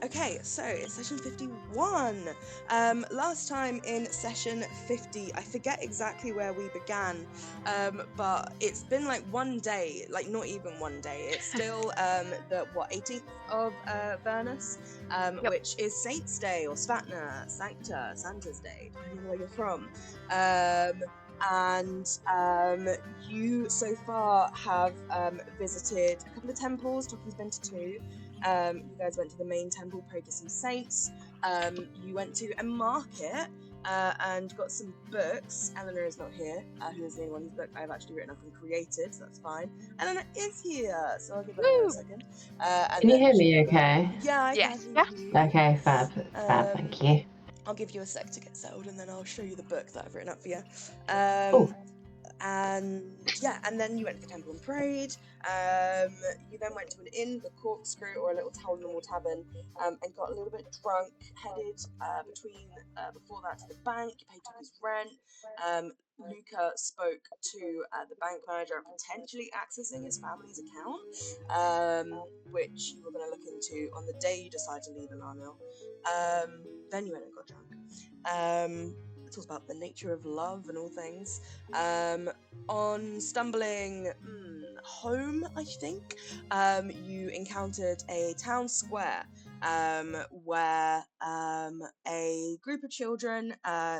Okay, so it's session 51. Last time in session 50, I forget exactly where we began, but it's been like one day, like not even one day. It's still the 18th of Vernus, Yep. which is Saint's Day or Svatna, Sancta, Santa's Day, depending on where you're from. And you so far have visited a couple of temples. Toki's been to two. You guys went to the main temple, prayed to some saints. You went to a market and got some books. Eleanor is not here, who is the only one whose book I've actually written up and created, so that's fine. Eleanor is here, so I'll give Eleanor a Woo! second. And Can you then hear she me can go. okay? Yeah, I Yes. can Yeah. hear you. Okay, fab, Um, thank you. I'll give you a sec to get settled, and then I'll show you the book that I've written up for you. Oh, And yeah, and then you went to the temple and prayed. You then went to an inn, the Corkscrew, or a little normal tavern, and got a little bit drunk. Headed before that to the bank. You paid Toki's rent. Luca spoke to the bank manager and potentially accessing his family's account, which you were going to look into on the day you decided to leave Elanil. Then you went and got drunk. It talks about the nature of love and all things. On stumbling home, I think, you encountered a town square where a group of children,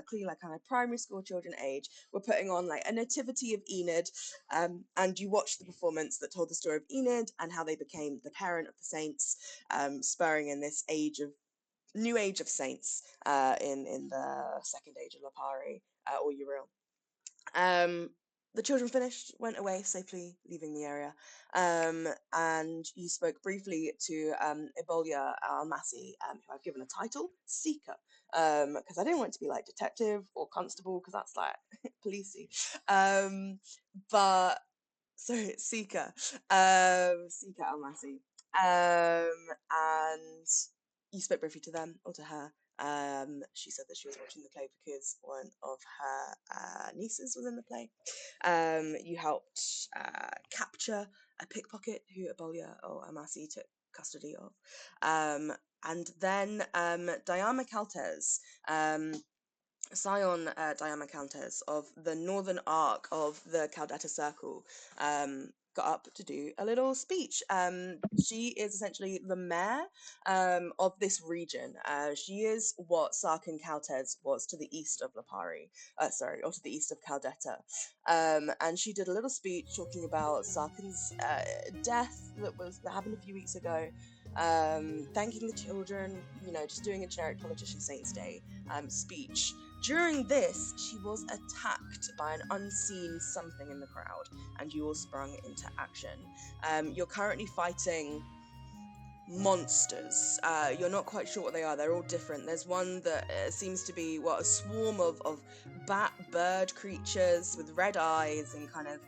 clearly like kind of primary school children age, were putting on like a nativity of Enid, and you watched the performance that told the story of Enid and how they became the parent of the saints, spurring in this new age of saints in the second age of Lapari or Uriel. The children finished, went away safely, leaving the area, and you spoke briefly to Ebolia Almasi, who I've given a title, Seeker, because I didn't want it to be like detective or constable, because that's like policey. But so it's Seeker, Seeker Almasi, and you spoke briefly to them or to her. She said that she was watching the play because one of her nieces was in the play. You helped capture a pickpocket who Ebolia or Amasi took custody of. And then Diana Caltes, Scion Diana Countess of the northern arc of the Caldetta Circle, got up to do a little speech. She is essentially the mayor of this region. She is what Sarkin Caltes was to the east of Lapari, or to the east of Caldetta. And she did a little speech talking about Sarkin's death that happened a few weeks ago. Thanking the children, just doing a generic politician saints day speech. During this, she was attacked by an unseen something in the crowd, and you all sprung into action. You're currently fighting monsters. You're not quite sure what they are. They're all different. There's one that seems to be a swarm of bat bird creatures with red eyes and kind of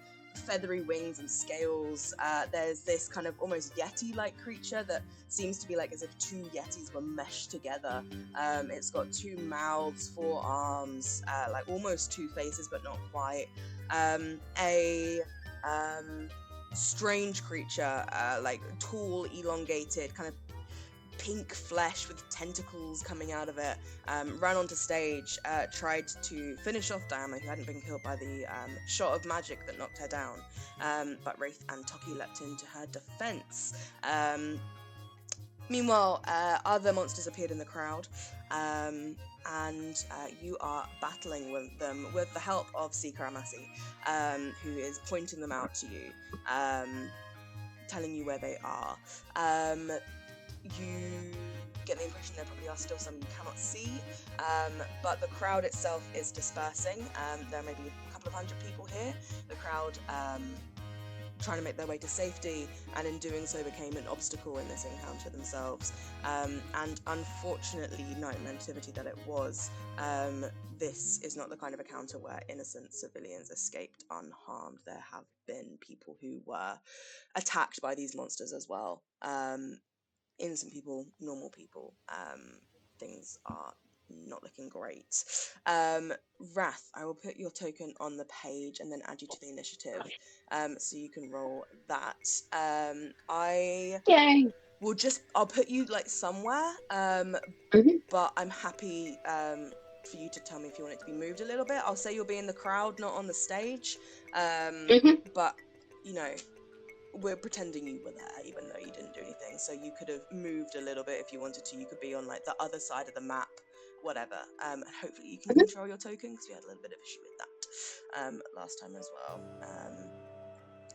feathery wings and scales. There's this kind of almost yeti-like creature that seems to be like as if two yetis were meshed together. It's got two mouths, four arms, like almost two faces, but not quite. A strange creature, like tall, elongated, kind of pink flesh with tentacles coming out of it, ran onto stage, tried to finish off Diana, who hadn't been killed by the shot of magic that knocked her down. But Wraith and Toki leapt into her defense. Meanwhile, other monsters appeared in the crowd, and you are battling with them with the help of Seeker Amasi, who is pointing them out to you, telling you where they are. You get the impression there probably are still some you cannot see, but the crowd itself is dispersing. There may be a couple of hundred people here. The crowd trying to make their way to safety, and in doing so became an obstacle in this encounter themselves. And unfortunately, knowing the nativity that it was, this is not the kind of encounter where innocent civilians escaped unharmed. There have been people who were attacked by these monsters as well. Innocent people, normal people. Things are not looking great. Wrath, I will put your token on the page and then add you to the initiative, so you can roll that. yay! I'll put you like somewhere, Mhm. but I'm happy for you to tell me if you want it to be moved a little bit. I'll say you'll be in the crowd, not on the stage, but you know, we're pretending you were there even though you didn't do anything, so you could have moved a little bit if you wanted to. You could be on like the other side of the map, whatever, and hopefully you can control your token, because we had a little bit of issue with that last time as well.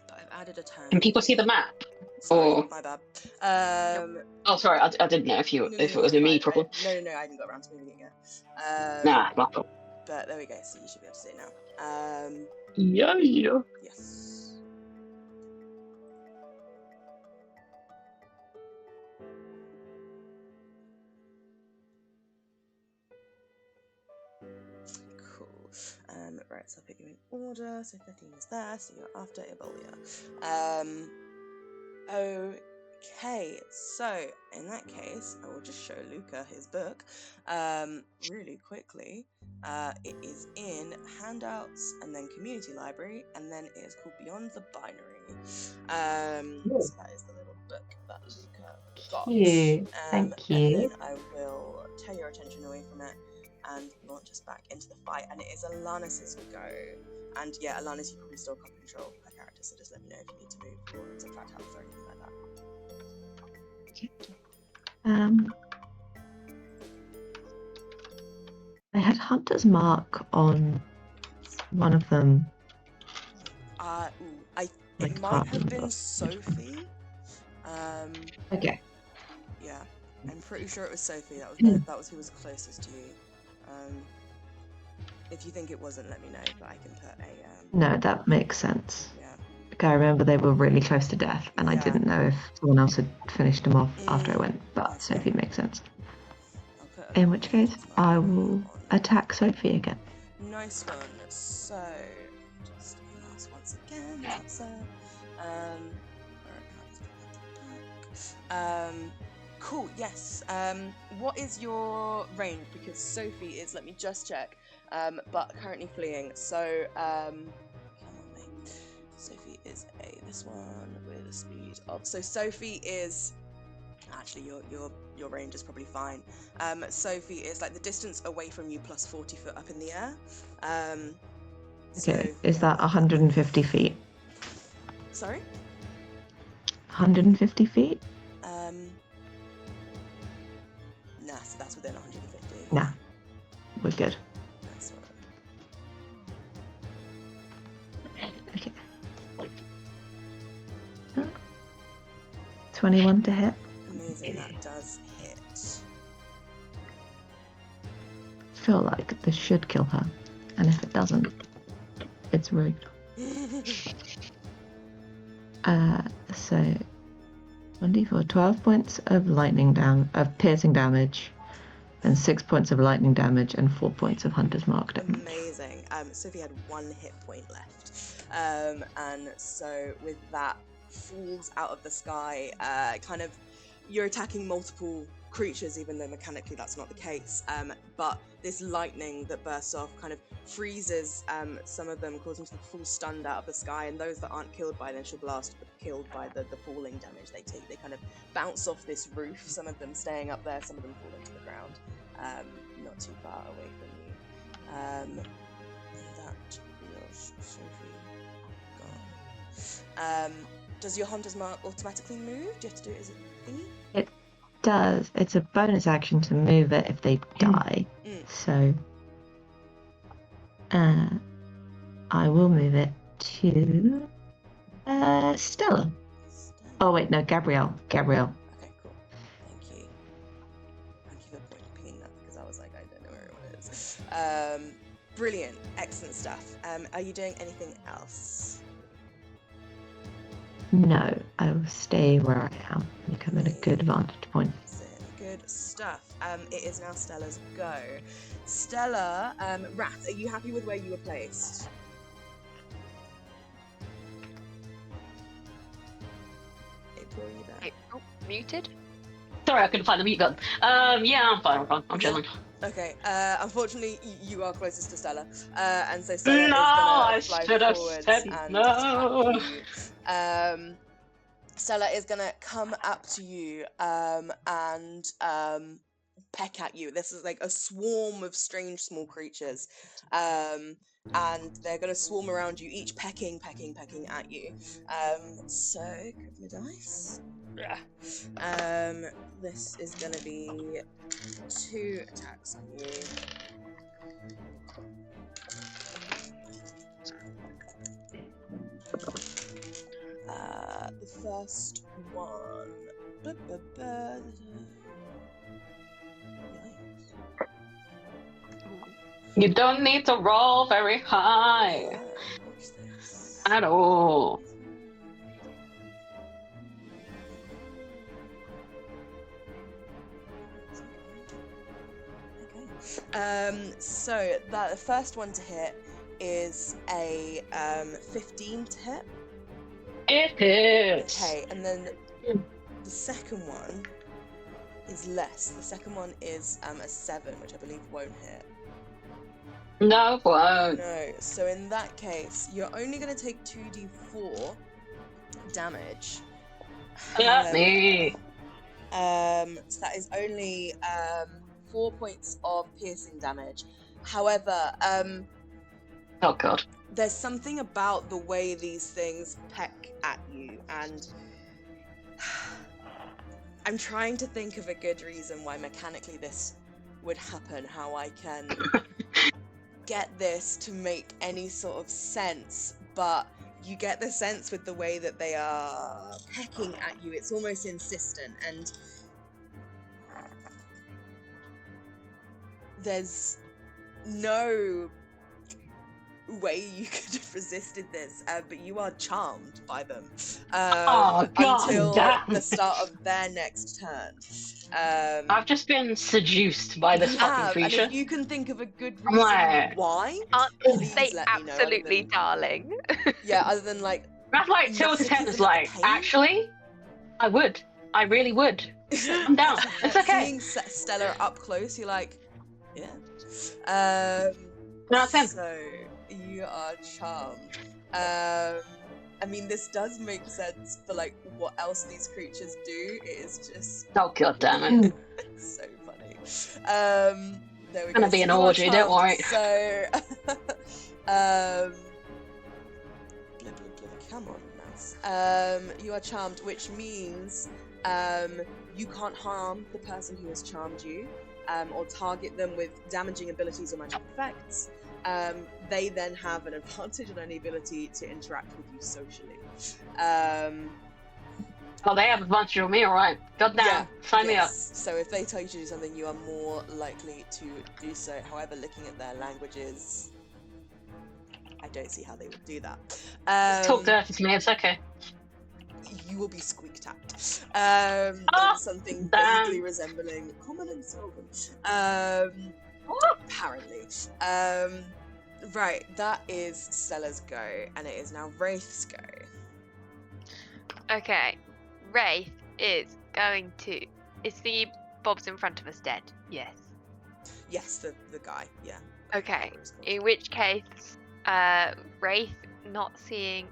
But I've added a turn. Can people see the map? Sorry, Or my bad. oh, sorry, I didn't know if No, it was a me problem. no, I haven't got around to moving it yet. Nah, my fault. But there we go, so you should be able to see it now. Yeah. Yes. Cool. Right, so I'll put you in order. So 15 is there, so you're after Ebolia. Okay, so in that case, I will just show Luca his book really quickly. It is in handouts and then community library, and then it is called Beyond the Binary. So that is the little book that Luca got. Thank you. And then I will turn your attention away from it and launch us back into the fight. And it is Alanis's go. And yeah, Alanis, you probably still can't control her character, so just let me know if you need to move or subtract health or anything like that. I had Hunter's Mark on one of them. It might have been Sophie. Okay. Yeah, I'm pretty sure it was Sophie. That was who was closest to you. If you think it wasn't, let me know, but I can put a... No, that makes sense. Yeah. I remember they were really close to death, and I didn't know if someone else had finished them off after I went, but okay. Sophie makes sense. In which case, I will attack Sophie again. Nice one. So, just mouse once again. So, cool, yes. What is your range? Because Sophie is, let me just check, but currently fleeing. So, come on, mate. Sophie is this one with a speed of... So Sophie is... Actually, your range is probably fine. Sophie is like the distance away from you plus 40 foot up in the air. Okay, is that 150 feet? Sorry? 150 feet? Nah, so that's within 150. Nah, we're good. Nice one. Okay. 21 to hit. Amazing, that does hit. I feel like this should kill her, and if it doesn't, it's rigged. So 1d4, 12 points of piercing damage, and 6 points of lightning damage, and 4 points of Hunter's Mark damage. Amazing. Sophie had 1 hit point left, and so with that, falls out of the sky. Kind of, you're attacking multiple creatures, even though mechanically that's not the case. But this lightning that bursts off kind of freezes some of them, causing them to fall stunned out of the sky. And those that aren't killed by initial blast, but killed by the falling damage they take, they kind of bounce off this roof. Some of them staying up there, some of them falling to the ground, not too far away from you. And that was Sophie gone. Does your Hunter's Mark automatically move? Do you have to do it as a thingy? It does. It's a bonus action to move it if they die. So I will move it to Stella. Oh wait, no, Gabrielle. Okay, cool. Thank you. Thank you for picking that, because I was like, I don't know where everyone is. Brilliant. Excellent stuff. Are you doing anything else? No, I will stay where I am. You come at a good vantage point. Good stuff. It is now Stella's go. Stella, Wrath, are you happy with where you were placed? April, are you there? April, muted? Sorry, I couldn't find the mute button. Yeah, I'm fine. I'm chilling. Okay. Unfortunately, you are closest to Stella, and so Stella is gonna fly forwards and attack you. Stella is gonna come up to you and peck at you. This is like a swarm of strange small creatures, and they're gonna swarm around you, each pecking at you. So grab my dice. This is gonna be 2 attacks on you. The first one. You don't need to roll very high Watch this. at all. Okay. So the first one to hit is a 15 to hit. It hits. Okay, and then the second one is less. The second one is a 7, which I believe won't hit. No, won't. No. So in that case, you're only going to take 2d4 damage. Not me. So that is only 4 points of piercing damage. However, Oh god. there's something about the way these things peck at you, and I'm trying to think of a good reason why mechanically this would happen, how I can get this to make any sort of sense, but you get the sense with the way that they are pecking at you, it's almost insistent, and there's no way you could have resisted this, but you are charmed by them until the start of their next turn. I've just been seduced by this you fucking have, creature. and if you can think of a good I'm reason like- why, Aren't please they let me know. Other absolutely than, darling? yeah, other than like, That's like till his head is like, pain? actually, I would. I really would. I'm down. It's okay. seeing Stella up close, you're like, yeah. No, it's him. So you are charmed. I mean, this does make sense for like what else these creatures do. It is just Oh god damn it. so funny. There we go. Gonna be an You are orgy, don't charmed. worry. So, blah, blah, blah. Come on, mouse. You are charmed, which means you can't harm the person who has charmed you, or target them with damaging abilities or magic effects. They then have an advantage on any ability to interact with you socially. Oh, they have a bunch of me, alright. God damn. Yeah, Sign me up. So if they tell you to do something, you are more likely to do so. However, looking at their languages, I don't see how they would do that. Talk dirty to me, it's okay. You will be squeaked at. Something vaguely resembling common and Sylvan. Apparently. Right, that is Stella's go, and it is now Wraith's go. Okay, Wraith is going to. Is the Bob's in front of us dead? Yes. Yes, the guy, yeah. Okay, Whatever it's called. in which case, Wraith not seeing.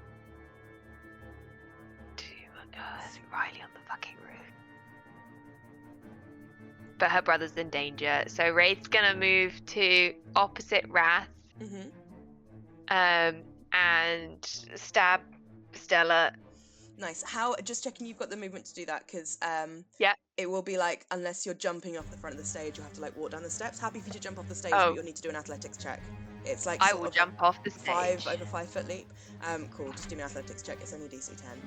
There's Riley on the fucking roof. But her brother's in danger, so Wraith's gonna move to opposite Wrath, Mhm. and stab Stella. Nice. How? Just checking you've got the movement to do that, because Yeah. it will be like, unless you're jumping off the front of the stage, you'll have to like walk down the steps. Happy for you to jump off the stage, Oh. but you'll need to do an athletics check. It's like I sort will of jump off the stage. 5 over 5 foot leap. Cool. Just do me an athletics check. It's only DC 10.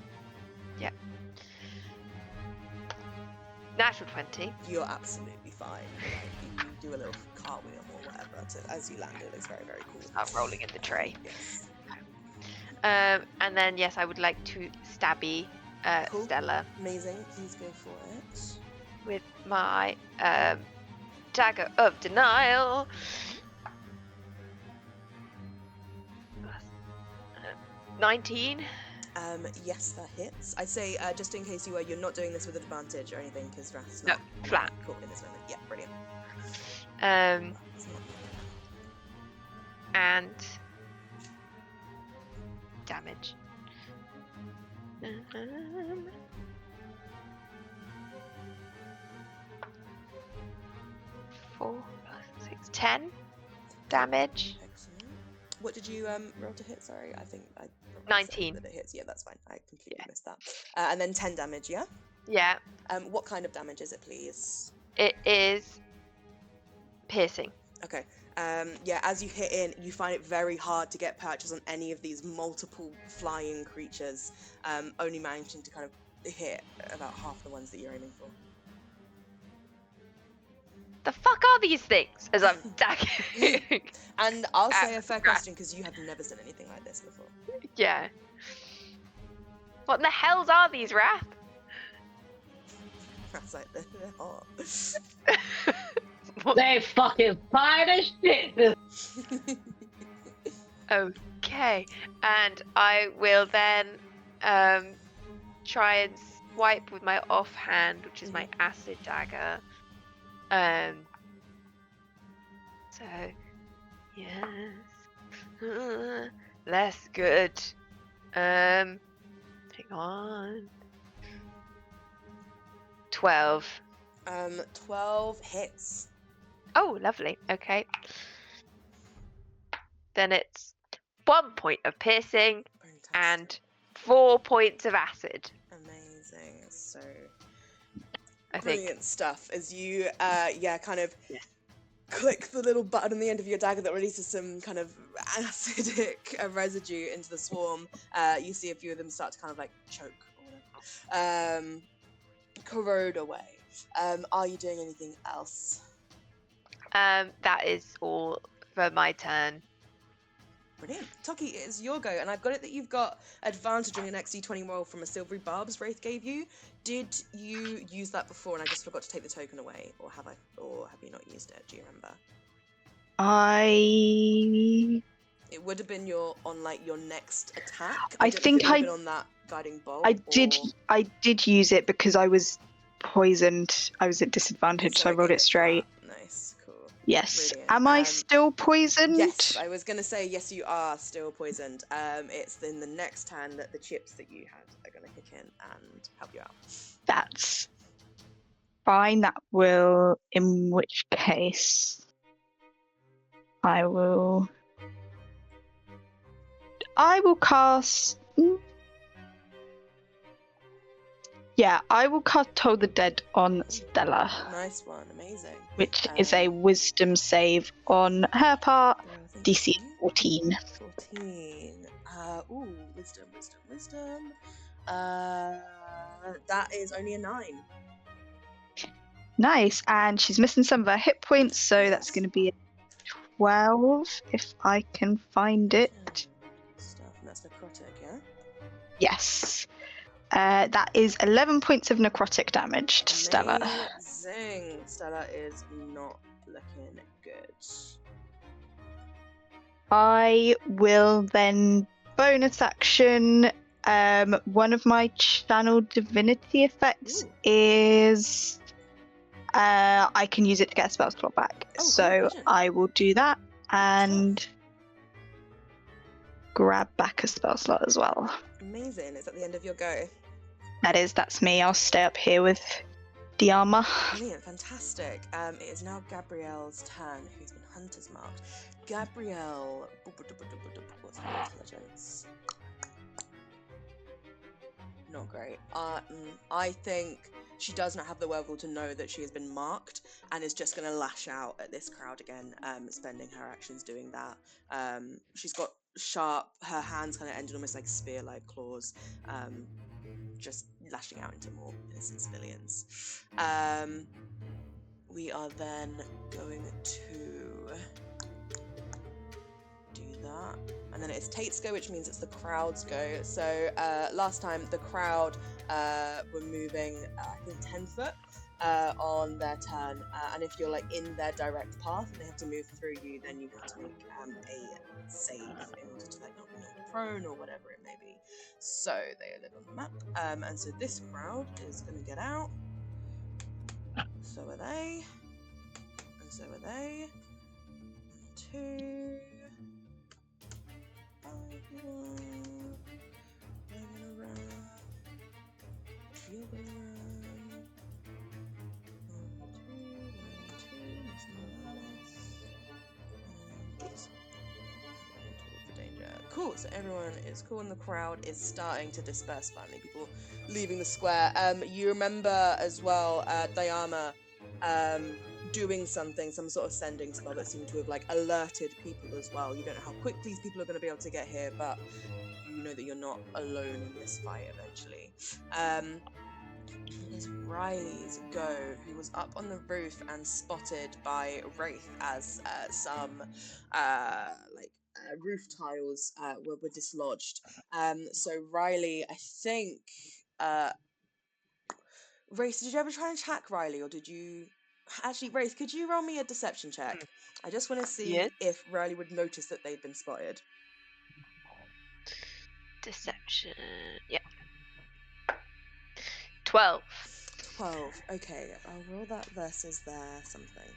Natural 20. You're absolutely fine. You do a little cartwheel or whatever as you land. It looks very, very cool. I'm rolling in the tray. Yes. And then yes, I would like to stabby Cool. Stella Amazing. Please go for it. with my dagger of denial. 19. Yes, that hits. I'd say, just in case you're not doing this with advantage or anything, because Wrath's No, not flat. cool in this moment. Yeah, brilliant. Um, and damage. 4 plus 6, 10 damage. Excellent. What did you roll to hit? Sorry, I think I probably 19. said that it hits. Yeah, that's fine. I completely Yeah. missed that. And then 10 damage, yeah? Yeah, What kind of damage is it, please? it is piercing. Okay. Yeah, as you hit in, you find it very hard to get perches on any of these multiple flying creatures, only managing to kind of hit about half the ones that you're aiming for. The fuck are these things? As I'm daggering. And I'll say a fair Right. question because you have never seen anything like this before. Yeah. What the hells are these, Wrath? That's like, they're hot. They fucking fine as shit. Okay, and I will then try and swipe with my offhand, which is my acid dagger. So yes, less good. Hang on. 12. 12 hits. Oh, lovely. Okay. Then it's 1 point of piercing Fantastic. and 4 points of acid. Amazing. So I brilliant think. stuff as you kind of Yes. click the little button on the end of your dagger that releases some kind of acidic residue into the swarm. You see a few of them start to kind of like choke or whatever. Corrode away. Are you doing anything else? That is all for my turn. Brilliant. Toki, it is your go, and I've got it that you've got advantage on your next D20 roll from a silvery barbs Wraith gave you. Did you use that before and I just forgot to take the token away, or have you not used it? Do you remember? It would have been your next attack. I don't know if think it would have been on that guiding bolt. I did use it because I was poisoned. I was at disadvantage, so I rolled gave it straight. that. Nice, cool. Yes. Brilliant. Am I still poisoned? Yes, I was going to say yes, you are still poisoned. It's in the next turn that the chips that you had are going to kick in and help you out. That's fine. That will, in which case, I will cast. Yeah, I will cast Toll the Dead on Stella, Nice one, amazing. which is a Wisdom save on her part. I think DC so. 14. 14. Wisdom. That is only a 9. Nice, and she's missing some of her hit points, so that's Yes. going to be a 12 if I can find it. Stuff, and that's necrotic, yeah? Yes. That is 11 points of necrotic damage to Stella. Amazing. Stella is not looking good. I will then bonus action. One of my channel divinity effects Ooh. is I can use it to get a spell slot back. Oh, So brilliant. I will do that and grab back a spell slot as well. Amazing. Is that the end of your go? That's me. I'll stay up here with the armor. Brilliant, fantastic. It is now Gabrielle's turn, who's been hunter's marked. Gabrielle, what's her intelligence? Not great. I think she does not have the wherewithal to know that she has been marked and is just going to lash out at this crowd again, spending her actions doing that. She's got sharp, her hands kind of ended almost like spear-like claws, just lashing out into more innocent civilians. We are then going to do that. And then it's Tate's go, which means it's the crowd's go. So last time the crowd were moving, I think 10 foot on their turn. And if you're like in their direct path and they have to move through you, then you have to make a save in order to like not be knocked prone or whatever it may be. So they live on the map. And so this crowd is going to get out. So are they. And so are they. 2. They're gonna run. You're gonna run. 1, 2, 1, 2. Cool. So everyone is cool, and the crowd is starting to disperse. Finally, people leaving the square. You remember as well, Diana, doing something, some sort of sending spell that seemed to have like alerted people as well. You don't know how quick these people are going to be able to get here, but you know that you're not alone in this fight eventually. It is Riley's go, who was up on the roof and spotted by Wraith as some roof tiles were dislodged. So Riley, I think, Wraith, did you ever try and attack Riley, or did you? Actually, Wraith, could you roll me a deception check? I just want to see Yes. if Riley would notice that they'd been spotted. Deception. Yeah. 12. 12. Okay, I'll roll that versus their something.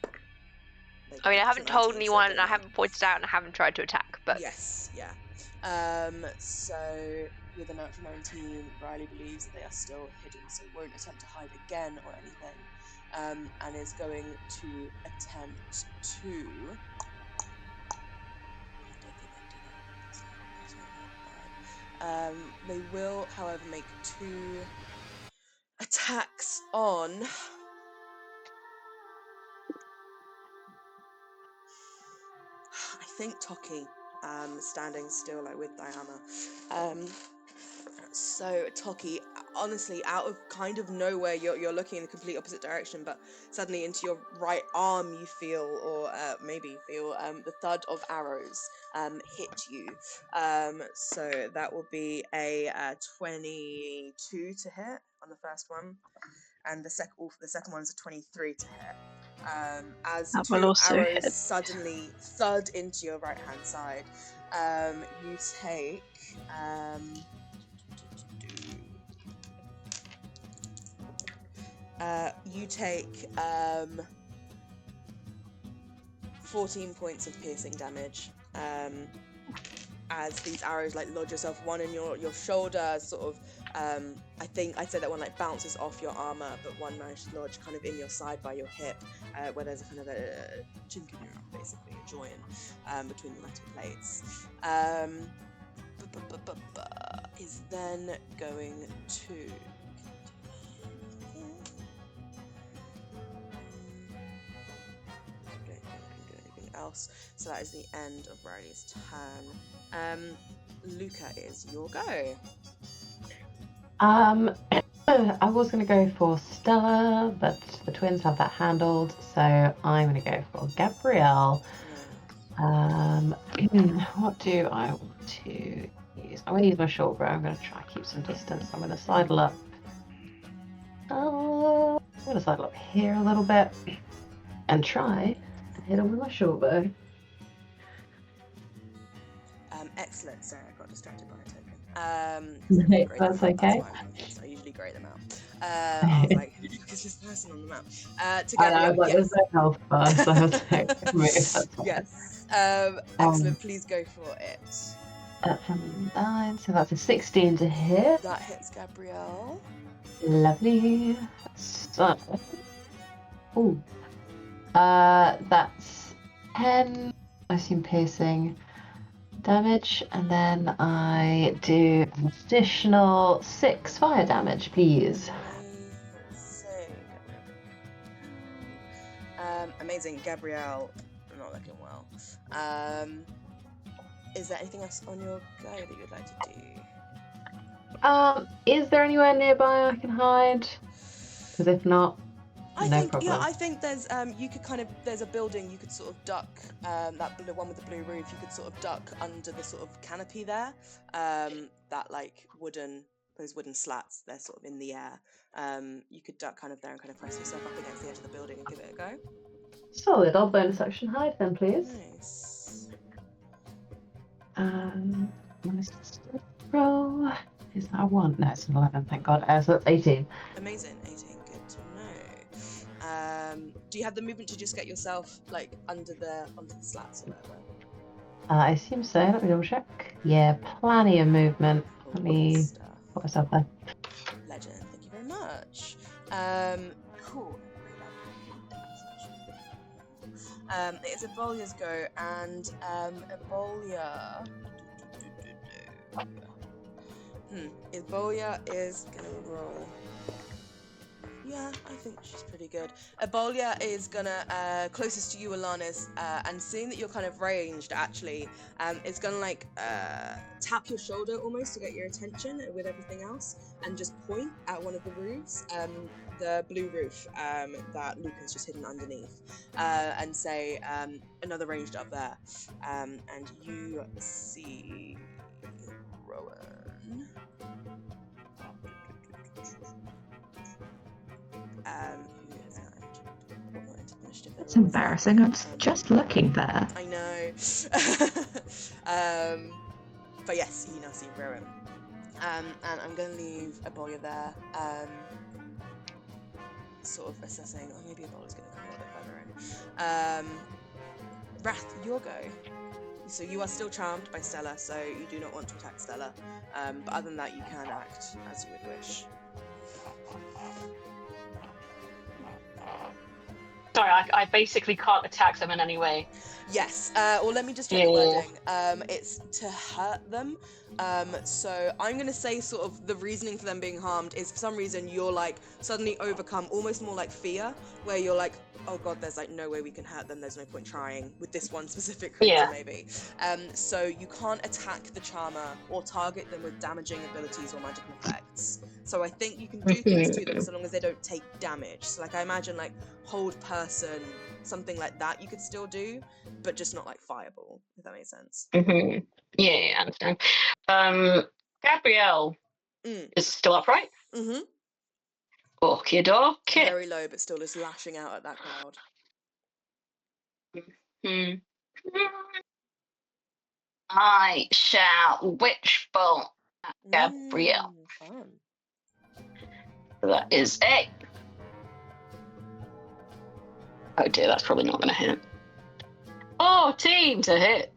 I mean, I haven't told 19, so anyone, it and I don't haven't pointed out, and I haven't tried to attack. But Yes, yeah. So with a natural 19, Riley believes they are still hidden, so won't attempt to hide again or anything, and is going to attempt to. They will, however, make 2 attacks on. I think Toki, standing still like with Diana. So Toki, honestly, out of kind of nowhere, you're looking in the complete opposite direction, but suddenly into your right arm you feel, or maybe feel, the thud of arrows hit you. So that will be a 22 to hit on the first one, and the second one is a 23 to hit. As That 2 will also arrows hit. suddenly thud into your right hand side, you take you take 14 points of piercing damage, as these arrows like lodge yourself, one in your shoulder, sort of. I think I'd say that one like bounces off your armor, but one managed to lodge kind of in your side by your hip, where there's a kind of a chink in your arm, basically a join between the metal plates. Is then going to. Else. So that is the end of Riley's turn. Luca, is your go. I was going to go for Stella, but the twins have that handled, so I'm going to go for Gabrielle. What do I want to use? I'm going to use my short bow. I'm going to try to keep some distance. I'm going to sidle up. I'm going to sidle up here a little bit and try to hit him with my short bow. Excellent. Sorry, I got distracted by a token. That's okay. I usually grade them out. I was like, who the fuck is this person on the map? To I know, I Gabrielle, was like, yes. there's no health bar, so I was like, move, that's fine. Yes. Excellent. Please go for it. That's 9, so that's a 16 to hit. That hits Gabrielle. Lovely. So, that's 10, I assume, piercing damage, and then I do an additional 6 fire damage, please. Amazing. Gabrielle, not looking well. Is there anything else on your go that you'd like to do? Is there anywhere nearby I can hide? Because if not, no problem. I think there's you could kind of, there's a building you could sort of duck, that blue one with the blue roof, you could sort of duck under the sort of canopy there, that like those wooden slats, they're sort of in the air. You could duck kind of there and kind of press yourself up against the edge of the building and give it a go. Solid. I'll bonus action hide then, please. Nice. Roll. Is that a 1? No, it's an 11, thank God. So that's 18. Amazing. 18, good to know. Do you have the movement to just get yourself like onto the slats or whatever? I assume so. Let me double check. Yeah, plenty of movement. Let me put myself there. Legend. Thank you very much. Cool. It is Ebolia's go, and Ebolia Ebolia is gonna roll. Yeah, I think she's pretty good. Ebolia is gonna, closest to you, Alanis, and seeing that you're kind of ranged, actually, it's gonna, like, tap your shoulder almost to get your attention with everything else, and just point at one of the roofs, the blue roof, that Luca's just hidden underneath, and say, another ranged up there, and you see Rowan. Who is that? It's embarrassing. I was just looking there. I know. But yes, you now see Rowan. And I'm going to leave Ebola there. Sort of assessing. Oh, maybe Ebola's going to come a little bit further in. Wrath, your go. So you are still charmed by Stella, so you do not want to attack Stella. But other than that, you can act as you would wish. Sorry, I basically can't attack them in any way. Yes. Well, let me just check the wording. It's to hurt them. So I'm going to say sort of the reasoning for them being harmed is for some reason you're like suddenly overcome almost more like fear, where you're like, oh god, there's like no way we can hurt them. There's no point trying with this one specific creature, maybe. So you can't attack the charmer or target them with damaging abilities or magical effects. So I think you can do things to them so long as they don't take damage. So like I imagine like hold person, something like that you could still do, but just not like fireball, if that makes sense. Yeah, I understand. Gabrielle is still upright. Okie dokie. Very low, but still just lashing out at that crowd. I shall witch bolt at Gabrielle. Fun. That is a. Oh dear, that's probably not going to hit. 14 to hit.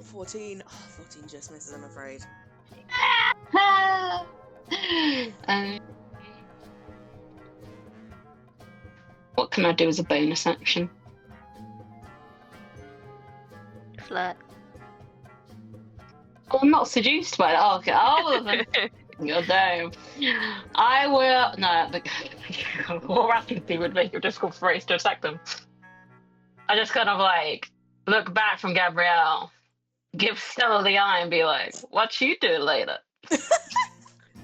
14. Oh, 14 just misses, I'm afraid. What can I do as a bonus action? Flirt. Oh, I'm not seduced by that. Oh, okay. Oh, God damn. I will. No, what rapidity would make it difficult for race to attack them. I just kind of like look back from Gabrielle, give Stella the eye, and be like, "What you do later?"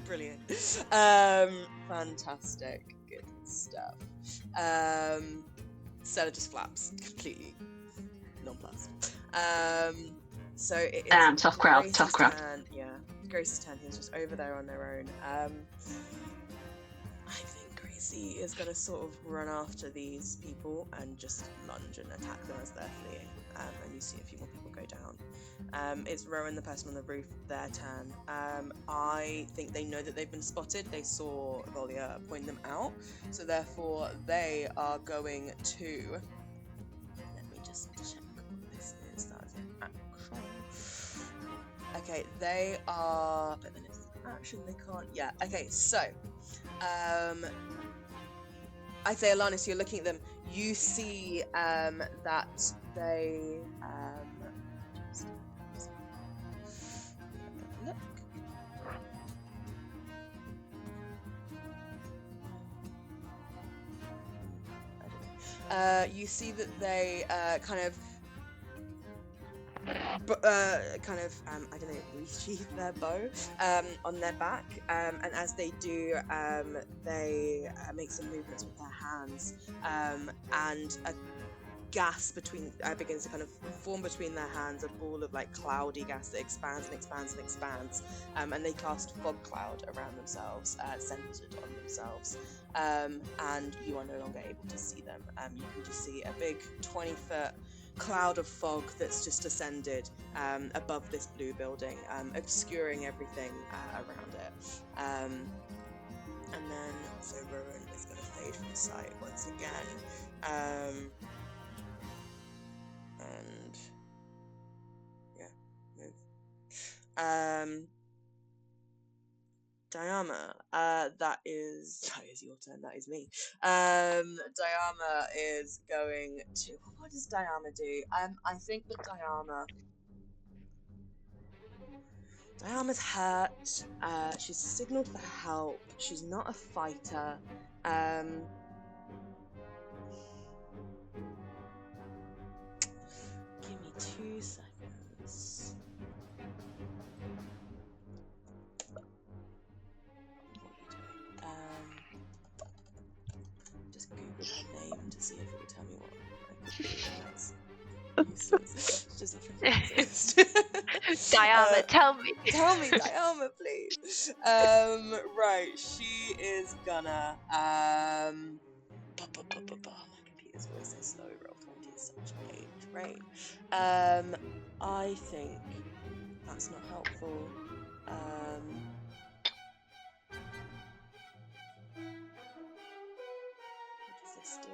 Brilliant. Fantastic. Good stuff. Stella just flaps completely nonplussed. So it is Damn, tough crowd, Grace's tough crowd. turn. Yeah, Grace's turn. He's just over there on their own. I think Gracie is gonna sort of run after these people and just lunge and attack them as they're fleeing. And you see a few more people go down. It's Rowan, the person on the roof, their turn. I think they know that they've been spotted. They saw Volia point them out, so therefore they are going to. Let me just check what this is. That is an action. Okay, they are. But then it's an action. They can't. Yeah. Okay, so. I say, Alanis, you're looking at them. You see that they. Look. You see that they kind of I don't know, resheath their bow on their back, and as they do, they make some movements with their hands, and a gas begins to kind of form between their hands, a ball of like cloudy gas that expands and expands and expands, and they cast fog cloud around themselves, centered on themselves, and you are no longer able to see them. You can just see a big 20-foot cloud of fog that's just ascended above this blue building, obscuring everything around it. And then so Rowan is going to fade from sight once again. And yeah, move. Diama, that is your turn. That is me. Diama is going to. What does Diama do? I think that Diama. Diarma's hurt. She's signaled for help. She's not a fighter. Give me 2 seconds. What are you doing? Just Google her name to see if it would tell me what I could do. That's useless. Just exist. Diarma, tell me. Tell me, Diarma, please. Right, she is gonna oh, my computer's always so slow. Roll 20 is such a train. I think that's not helpful. What does this do?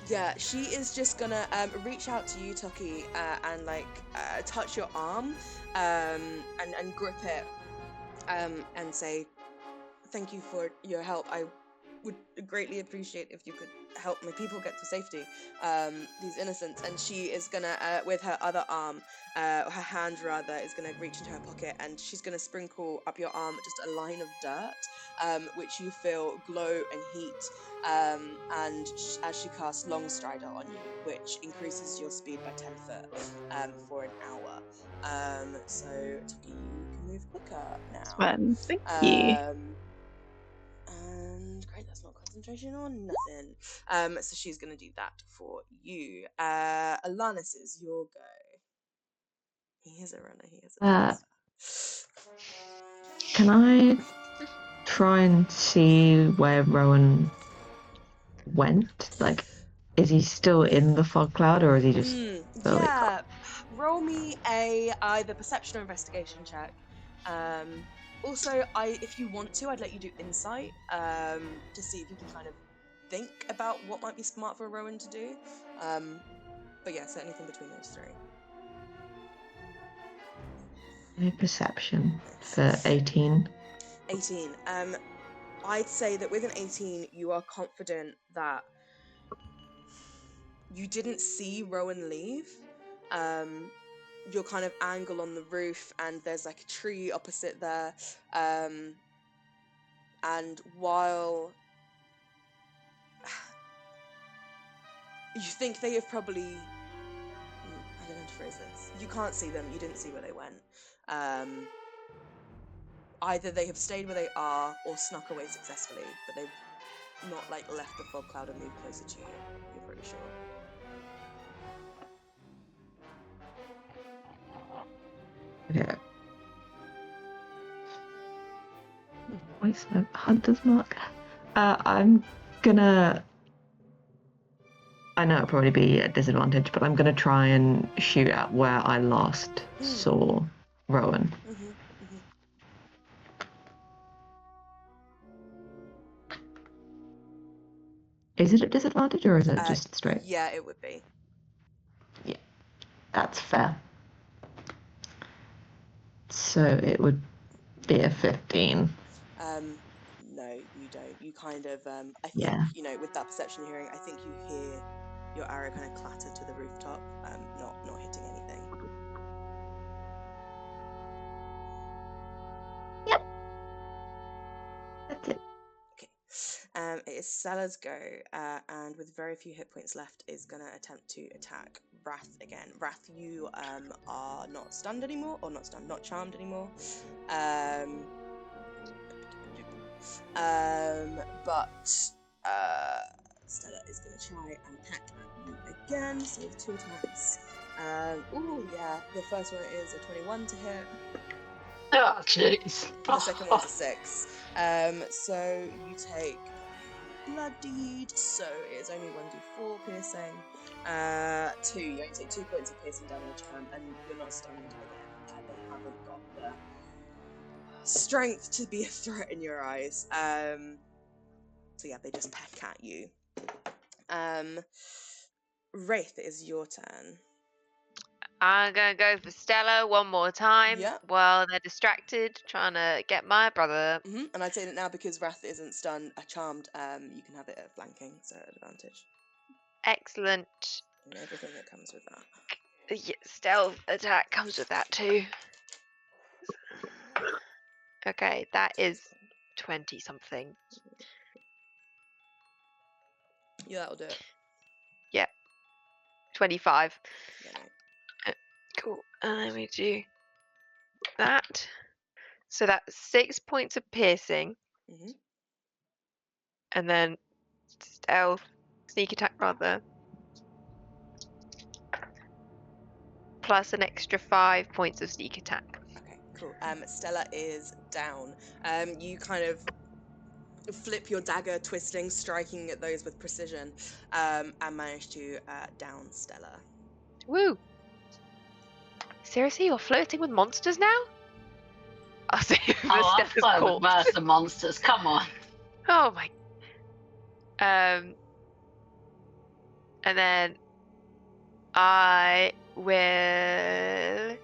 Yeah, she is just gonna reach out to you, Tucky, and like touch your arm, and grip it, and say, "Thank you for your help. I would greatly appreciate if you could help my people get to safety. These innocents." And she is gonna, with her other arm, her hand rather, is gonna reach into her pocket, and she's gonna sprinkle up your arm just a line of dirt, which you feel glow and heat. And as she casts Long Strider on you, which increases your speed by 10 foot for an hour. So Tucky, you can move quicker now. Fun. Thank you. And great, that's not concentration or nothing. So she's gonna do that for you. Alanis, is your go. He is a runner. He is a dancer. Can I try and see where Rowan went? Like, is he still in the fog cloud, or is he just fully gone? Roll me a either perception or investigation check. Also, if you want to, I'd let you do insight, to see if you can kind of think about what might be smart for Rowan to do. But yeah, so anything between those three. Perception for 18. 18. I'd say that with an 18, you are confident that you didn't see Rowan leave. Your kind of angle on the roof, and there's like a tree opposite there. And while you think they have probably, I don't know how to phrase this. You can't see them. You didn't see where they went. Either they have stayed where they are or snuck away successfully, but they've not like left the fog cloud and moved closer to you. You're pretty sure. Okay. Where's my hunter's mark? I'm gonna. I know it'll probably be a disadvantage, but I'm gonna try and shoot at where I last saw Rowan. Is it a disadvantage, or is it just straight? Yeah, it would be. Yeah, that's fair. So it would be a 15. No, you don't. You kind of, I think, Yeah. you know, with that perception you're hearing, I think you hear your arrow kind of clatter to the rooftop, not hitting anything. Yep. That's it. Okay. It is Stella's go, and with very few hit points left, is going to attempt to attack Wrath again. Wrath, you are not stunned anymore, or not stunned, not charmed anymore. But Stella is going to try and peck at you again. So with 2 attacks. Oh yeah, the first one is a 21 to hit. Oh, jeez. The second one's a 6. So you take bloodied. So it is only 1d4 piercing. 2. You only take 2 points of piercing damage, and you're not stunned again. They haven't got the strength to be a threat in your eyes. So yeah, they just peck at you. Wraith, it is your turn. I'm gonna go for Stella one more time Yeah. while they're distracted trying to get my brother. And I'd say that now, because Wrath isn't stunned, charmed, you can have it at flanking, so at advantage. Excellent. And everything that comes with that. Stealth attack comes with that too. Okay, that is 20 something. Yeah, that'll do it. 25. Yeah, no. Cool. And then we do that. So that's 6 points of piercing. Mm-hmm. And then sneak attack rather. Plus an extra 5 points of sneak attack. Okay, cool. Stella is down. You kind of flip your dagger, twisting, striking at those with precision, and manage to down Stella. Woo! Seriously, you're flirting with monsters now? I'll say I Stella's flirt with corpse. murder monsters. Come on. Oh my. And then I will.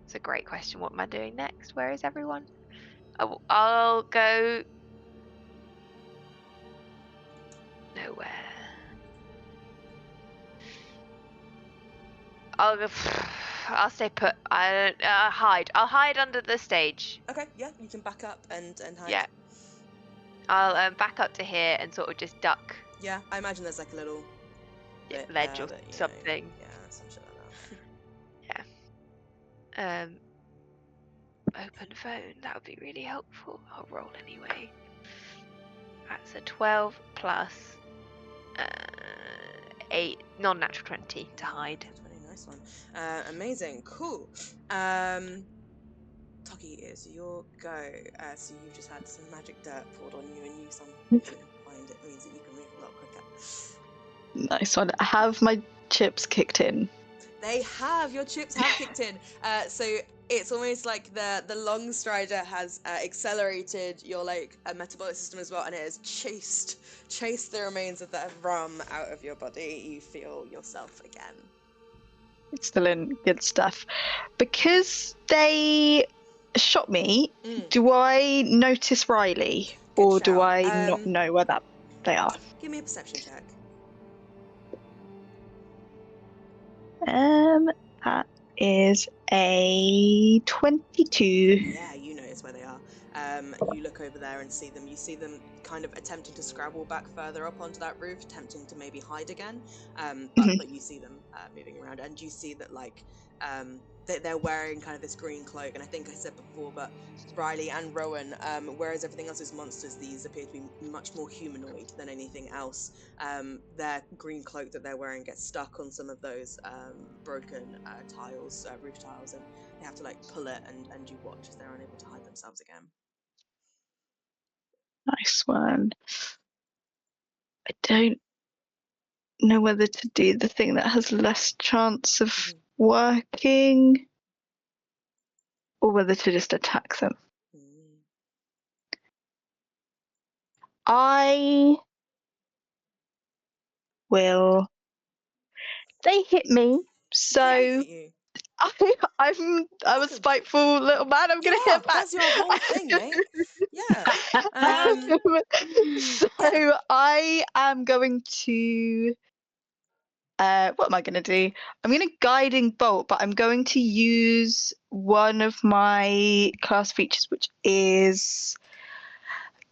It's a great question. What am I doing next? Where is everyone? I'll go nowhere. I'll stay put. I hide. I'll hide under the stage. Okay, yeah, you can back up and hide. Yeah. I'll back up to here and sort of just duck. Yeah, I imagine there's like a little bit ledge there or that, you know, something. yeah, some shit like that. Open phone. That would be really helpful. I'll roll anyway. That's a 12 plus 8 non-natural 20 to hide. That's a really nice one. Amazing, cool. Toki, is your go. So you've just had some magic dirt poured on you, and you find it means that you can move a lot quicker. Nice one. Have my chips kicked in? They have. Your chips have kicked in. So it's almost like the long strider has accelerated your metabolic system as well, and it has chased the remains of that rum out of your body. You feel yourself again. Excellent, good stuff. Because they shot me, do I notice Riley, Good or do shout. I not know where they are? Give me a perception check. That is a 22. Yeah, you notice where they are. You look over there and see them. You see them kind of attempting to scrabble back further up onto that roof, attempting to maybe hide again. But you see them moving around, and you see that they're wearing kind of this green cloak. And I think I said before, but Riley and Rowan, whereas everything else is monsters, these appear to be much more humanoid than anything else. Their green cloak that they're wearing gets stuck on some of those broken tiles, roof tiles, and they have to pull it, and you watch as they're unable to hide themselves again. Nice one. I don't know whether to do the thing that has less chance of working, or whether to just attack them. I will. They hit me, so Hit you. I'm a spiteful little man. I'm gonna hit back. That's your whole thing, mate. Yeah. So I am going to. What am I going to do? I'm going to guiding bolt, but I'm going to use one of my class features, which is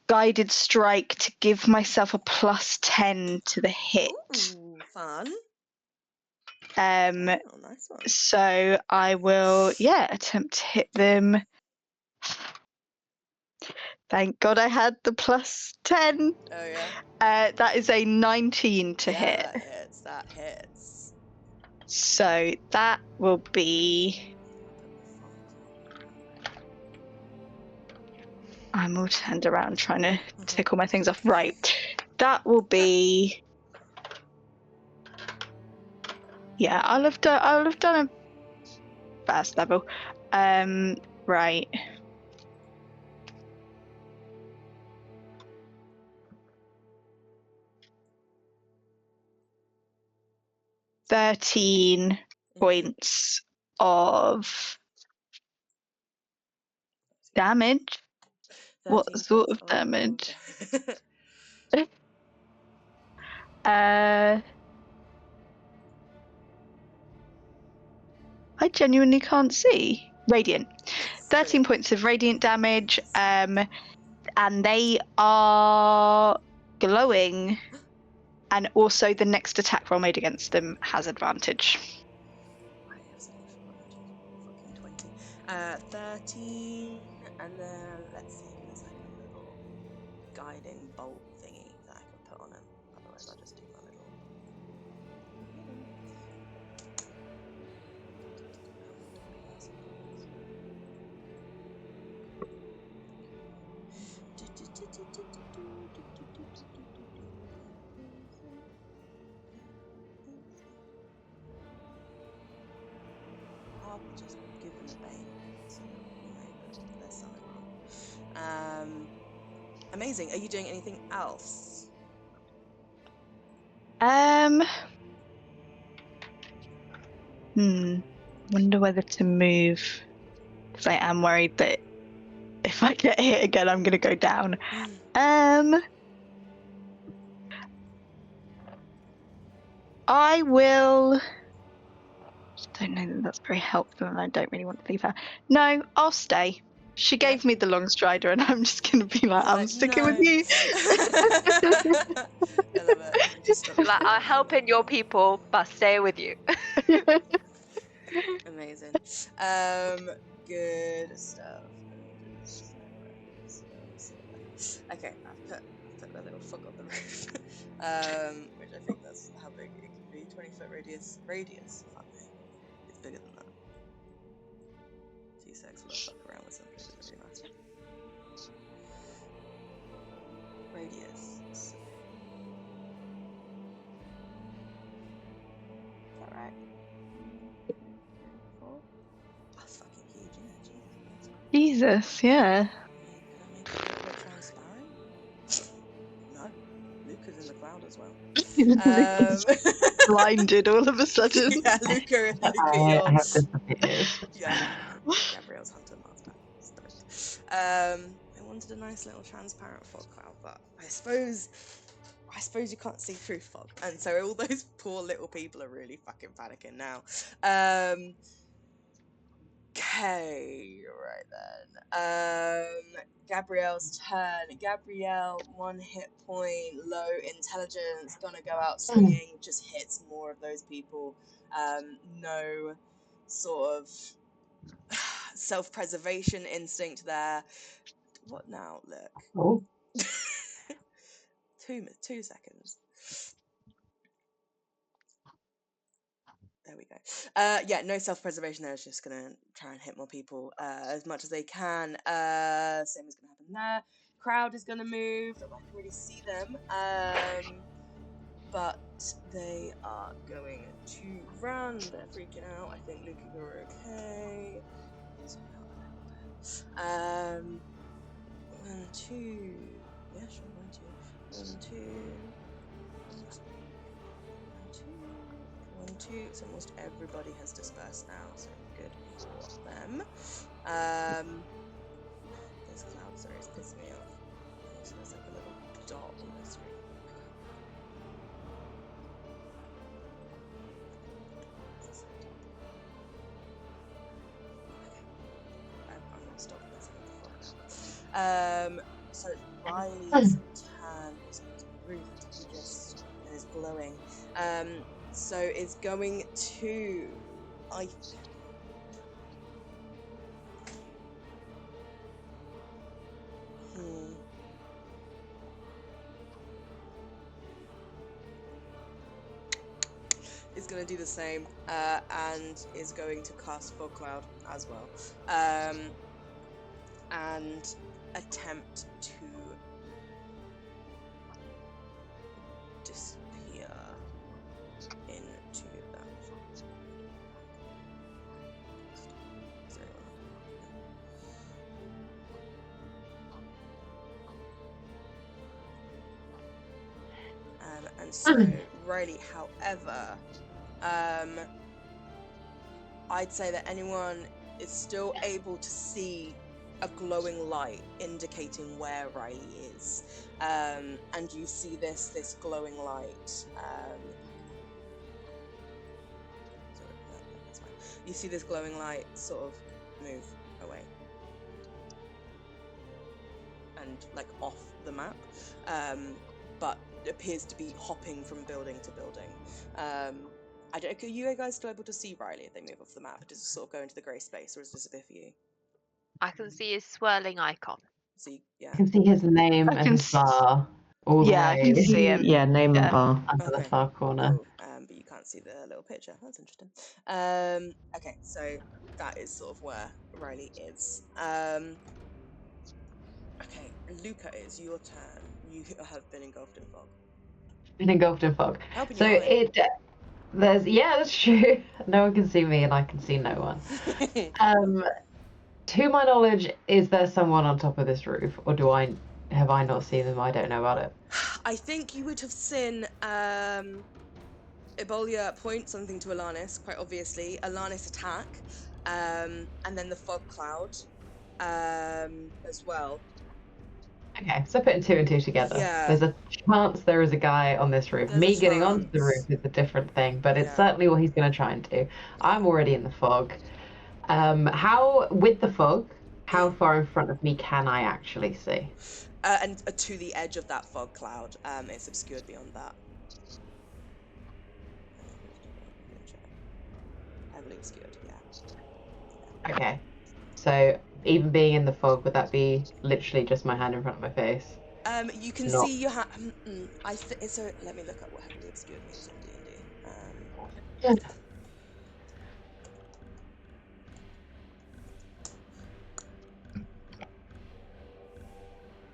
guided strike, to give myself a +10 to the hit. Ooh, fun. Nice one. So I will, attempt to hit them. Thank God I had the +10. Oh yeah. That is a 19 to hit. That hits. So that will be. I'm all turned around trying to tick all my things off. Right. That will be. Yeah, I'll have done a fast level. Right. $13 points of damage. What sort of damage? I genuinely can't see. Radiant. Yes. 13 points of radiant damage. And they are glowing. And also the next attack roll made against them has advantage. I have suddenly forgotten to roll fucking 20. 13, and then let's see if there's like a little guiding bolt thingy that I can put on him. Otherwise, I'll just do my little. I'll just give them a bane, so you know there's something wrong. Amazing. Are you doing anything else? Wonder whether to move, because I am worried that if I get hit again, I'm gonna go down. I will. I don't know that that's very helpful, and I don't really want to leave her. No, I'll stay. She gave me the long strider, and I'm just gonna be like, I'm sticking with you. I love it. You just stop Like, I'm helping your people, but stay with you. Amazing. Good stuff. Okay, I've put a little fuck on the roof. Which I think that's how big it can be. 20-foot radius. Fuck me. It's bigger than that. 2 secs will fuck around with something. Doesn't really matter. Radius. Is that right? 4? That's fucking huge, isn't it? Jesus, yeah. Can I make it a little bit transparent? No. Luca's in the cloud as well. Blinded all of a sudden. Yeah, Luca, I have disappeared. yeah, Gabrielle's hunter marks back. I wanted a nice little transparent fog cloud, but I suppose you can't see through fog, and so all those poor little people are really fucking panicking now. Okay, right then. Gabrielle's turn. Gabrielle, 1 hit point, low intelligence, gonna go out swinging, just hits more of those people. No sort of self-preservation instinct there. What now? Look. Oh. 2 seconds. There we go. Yeah, no self-preservation there. It's just gonna try and hit more people as much as they can. Same is gonna happen there. Crowd is gonna move. I can really see them. But they are going to run. They're freaking out. I think Luca, you're okay. 1, 2. Yeah, sure. 1, 2. 1, 2. So almost everybody has dispersed now, so good for them. This cloud, sorry, is pissing me off. So there's like a little dot on my screen. Okay. I'm gonna stop this. So Riley's turn is Ruth, who just is glowing. So it's going to is going to do the same and is going to cast Fog Cloud as well and attempt to disappear into that. And so Riley, however, I'd say that anyone is still able to see a glowing light indicating where Riley is. And you see this glowing light. Sorry, no, that's fine. You see this glowing light sort of move away. And like off the map. But appears to be hopping from building to building. Are you guys still able to see Riley if they move off the map? Does it sort of go into the grey space, or is this a bit for you? I can see his swirling icon. See, I yeah. can see his name I and can his bar all the Yeah, I way. can see him. Yeah, name Yeah. and bar under Okay. the far corner. Cool. But you can't see the little picture. That's interesting. Okay, so that is sort of where Riley is. Okay, Luca, it's your turn. You have been engulfed in fog. Been engulfed in fog. Helping So you out. that's true. No one can see me, and I can see no one. To my knowledge, is there someone on top of this roof, or have I not seen them? I don't know about it. I think you would have seen Ebolia point something to Alanis, quite obviously. Alanis attack, and then the fog cloud as well. Okay, so putting two and two together. Yeah. There's a chance there is a guy on this roof. There's Me a getting onto the chance. roof is a different thing, but it's Yeah. certainly what he's going to try and do. I'm already in the fog. With the fog, how far in front of me can I actually see? And to the edge of that fog cloud. It's obscured beyond that. Heavily obscured, yeah. Okay. So even being in the fog, would that be literally just my hand in front of my face? You can Not- see your hand. So let me look up what heavily obscured means in D&D.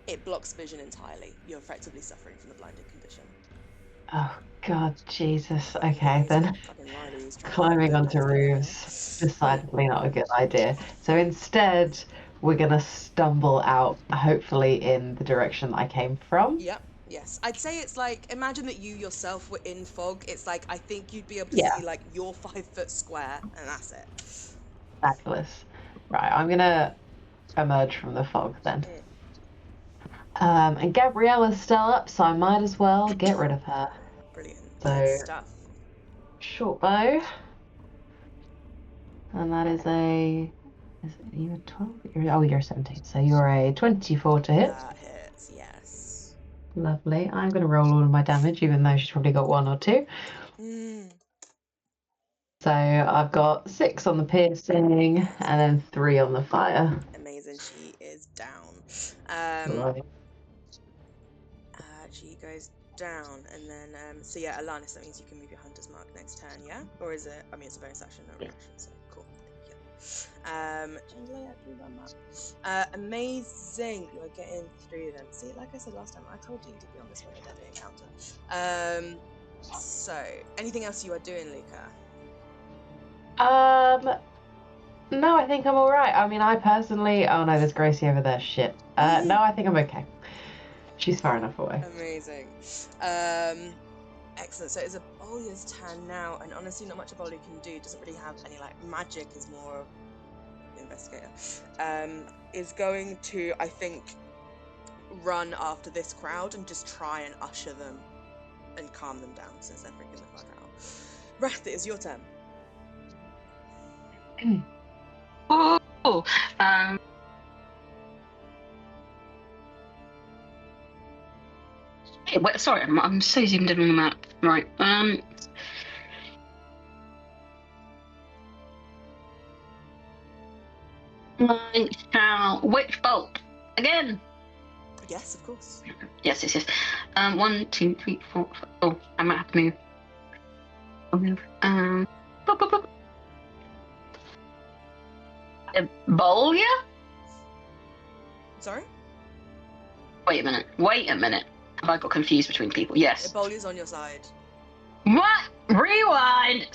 It blocks vision entirely. You're effectively suffering from the blinded condition. Oh God, Jesus. Fucking Okay, Riley's then. Fucking Riley's trying Climbing to onto roofs, decidedly not a good idea. So instead, we're gonna stumble out, hopefully in the direction that I came from. Yep. Yes. I'd say it's like, imagine that you yourself were in fog. It's like, I think you'd be able to Yeah. see like your 5 foot square, and that's it. Fabulous. Right, I'm gonna emerge from the fog then. And Gabriella's still up, so I might as well get rid of her. Brilliant. So- Good stuff. Short bow. And that is a... Is it, you a 12? You're 17, so you're a 24 to hit. That hits, yes. Lovely. I'm going to roll all of my damage, even though she's probably got 1 or 2. So I've got 6 on the piercing, and then 3 on the fire. Amazing. She is down. Lovely. She goes down, and then so yeah, Alanis, that means you can move your hunter's mark next turn, yeah? Or is it? I mean, it's a bonus action, no reaction, so cool. Thank you. Gently actually done that. Amazing. You're getting through them. See, like I said last time, I told you to be on this one a deadly encounter. So anything else you are doing, Luca? No, I think I'm all right. I mean, I personally. Oh no, there's Gracie over there. Shit. No, I think I'm okay. She's far enough away. Amazing. Excellent. So it's Abolia's turn now, and honestly, not much Abolia can do. Doesn't really have any like magic. Is more investigator. Is going to, I think, run after this crowd and just try and usher them and calm them down since they're freaking the fuck out. Wrath, it is your turn. Oh, hey, wait, sorry, I'm so zoomed in on the map. Right. I shall witch bolt again. Yes, of course. Yes. 1, 2, 3, 4. Oh, I might have to move. I'll move. Boop, boop, boop. Ebolia? Sorry? Wait a minute. Have I got confused between people? Yes. Ebolia's on your side. What? Rewind!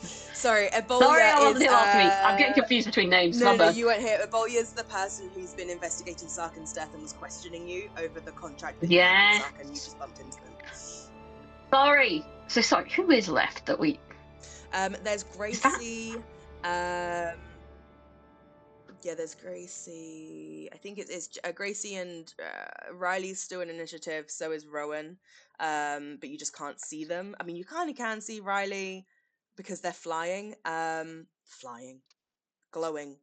Sorry, Ebolia Sorry, I wasn't is, here last week. I'm getting confused between names. No, My bad. you weren't here. Ebolia's the person who's been investigating Sarkin's death and was questioning you over the contract that you had with Sarkin. You just bumped into them. Sorry. So sorry. Who is left that we? There's Gracie. Yeah, there's Gracie. I think it's Gracie and Riley's still in initiative. So is Rowan. But you just can't see them. I mean, you kind of can see Riley because they're flying. Glowing.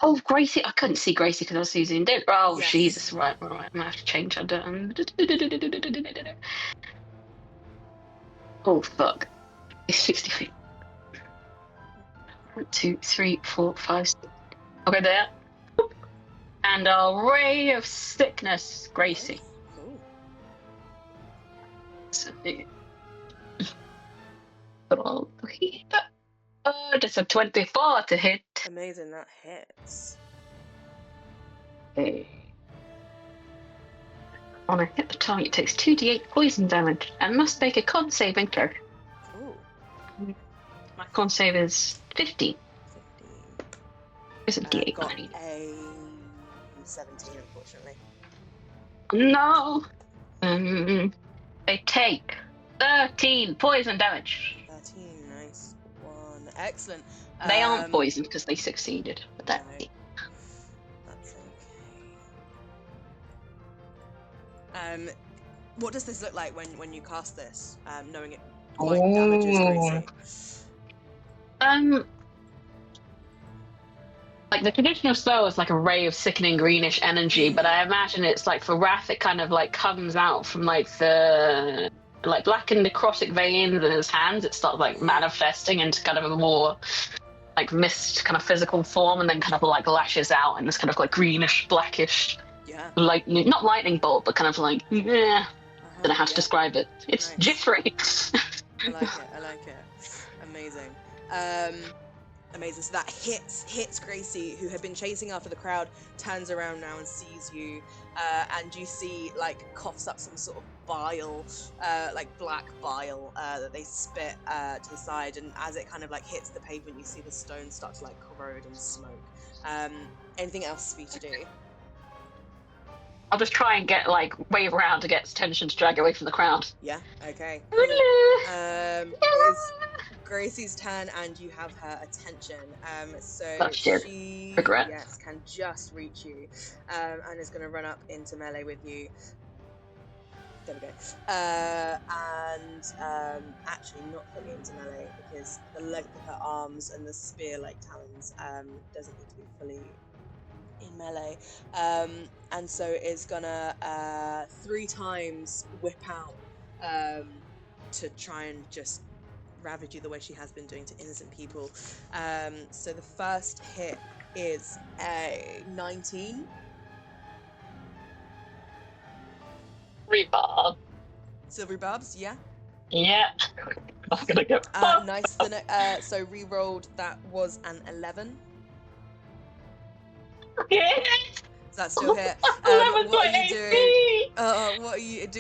Oh, Gracie! I couldn't see Gracie because I was using it. Oh, Yes. Jesus! Right. I'm gonna have to change that. Oh fuck! It's 60 feet. 1, 2, 3, 4, 5, 6. Okay, there. And a ray of sickness, Gracie. Nice. Cool. So, just a 24 to hit. Amazing. That hits. Okay. On a hit, the target takes 2d8 poison damage and must make a con saving throw. Cool. My con save is 15. 15. It's a And d8 I've got when I need it. a 17, unfortunately. No! They take 13 poison damage. 13. Nice one. Excellent. They aren't poisoned because they succeeded. But that's No. it. That's okay. What does this look like when you cast this? Knowing it like damages Gracie. Like the traditional spell is like a ray of sickening greenish energy, but I imagine it's like for Wrath, it kind of like comes out from like the like blackened necrotic veins in his hands. It starts like manifesting into kind of a more like mist kind of physical form, and then kind of like lashes out in this kind of like greenish, blackish, Yeah. not lightning bolt, but kind of like don't know how to describe it. It's Nice. jittery. I like it. Amazing. Amazing. So that hits Gracie, who had been chasing after the crowd, turns around now and sees you, and you see like coughs up some sort of bile, like black bile that they spit to the side, and as it kind of like hits the pavement, you see the stones start to like corrode and smoke. Anything else for you to do? I'll just try and get like wave around to get attention to drag away from the crowd. Yeah. Okay. Cool. It is Gracie's turn, and you have her attention. So she Regret. can just reach you, and is going to run up into melee with you. There we go. Actually not fully into melee because the length of her arms and the spear-like talons doesn't need to be fully in melee, and so is gonna 3 times whip out to try and just ravage you the way she has been doing to innocent people. So the first hit is a 19. Rebarb. Silvery barbs, yeah. Yeah. I'm gonna go. Nice. So re-rolled, that was an 11. Yeah. Does that still hit? 11 What are you AC. doing?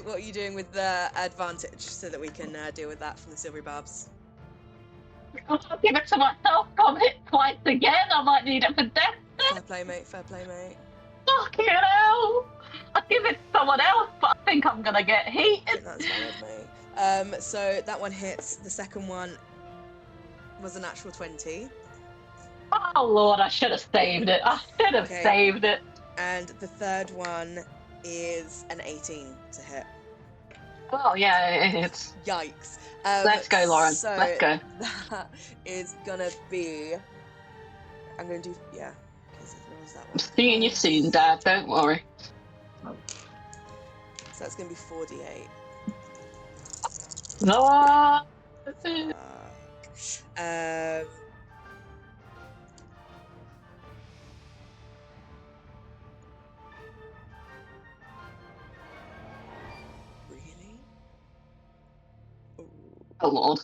What are you doing with the advantage so that we can deal with that from the silvery barbs? I'll give it to myself. I'll hit twice again. I might need it for death. Fair play, mate. Fucking hell. I'll give it to someone else, but I think I'm gonna get I heated. think that's valid, mate. So that one hits. The second one was a natural 20. Oh lord, I should have saved it. Saved it. And the third one is an 18 to hit. Oh yeah, it's. Yikes. Let's go, Lauren. So Let's go. That is gonna be. I'm gonna do. Yeah. That one. I'm seeing you soon, Dad. Don't worry. So that's gonna be 4d8. No. Really? Oh lord.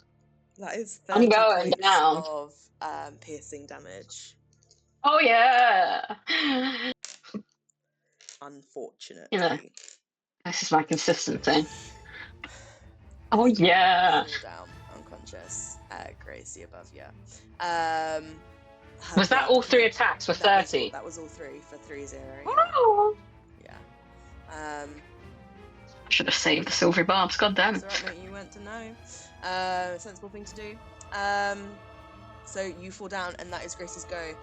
That is I'm 30 going points down. of piercing damage. Oh yeah. Unfortunately. You know, this is my consistent thing. Oh yeah. Fall down, unconscious. Gracie above you. Was that all 3 attacks for 30? That was all 3 for 3-0. Oh. Yeah. I should have saved the silvery barbs. God damn. That's alright, mate. You weren't to know. Sensible thing to do. So you fall down, and that is Grace's go.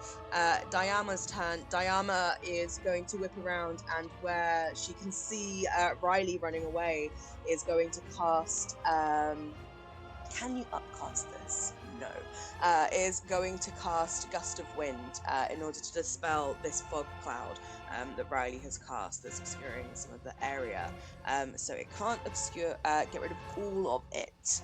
Diama's turn. Diama is going to whip around, and where she can see Riley running away, is going to cast. Can you upcast this? No. Is going to cast Gust of Wind in order to dispel this fog cloud that Riley has cast that's obscuring some of the area. So it can't get rid of all of it.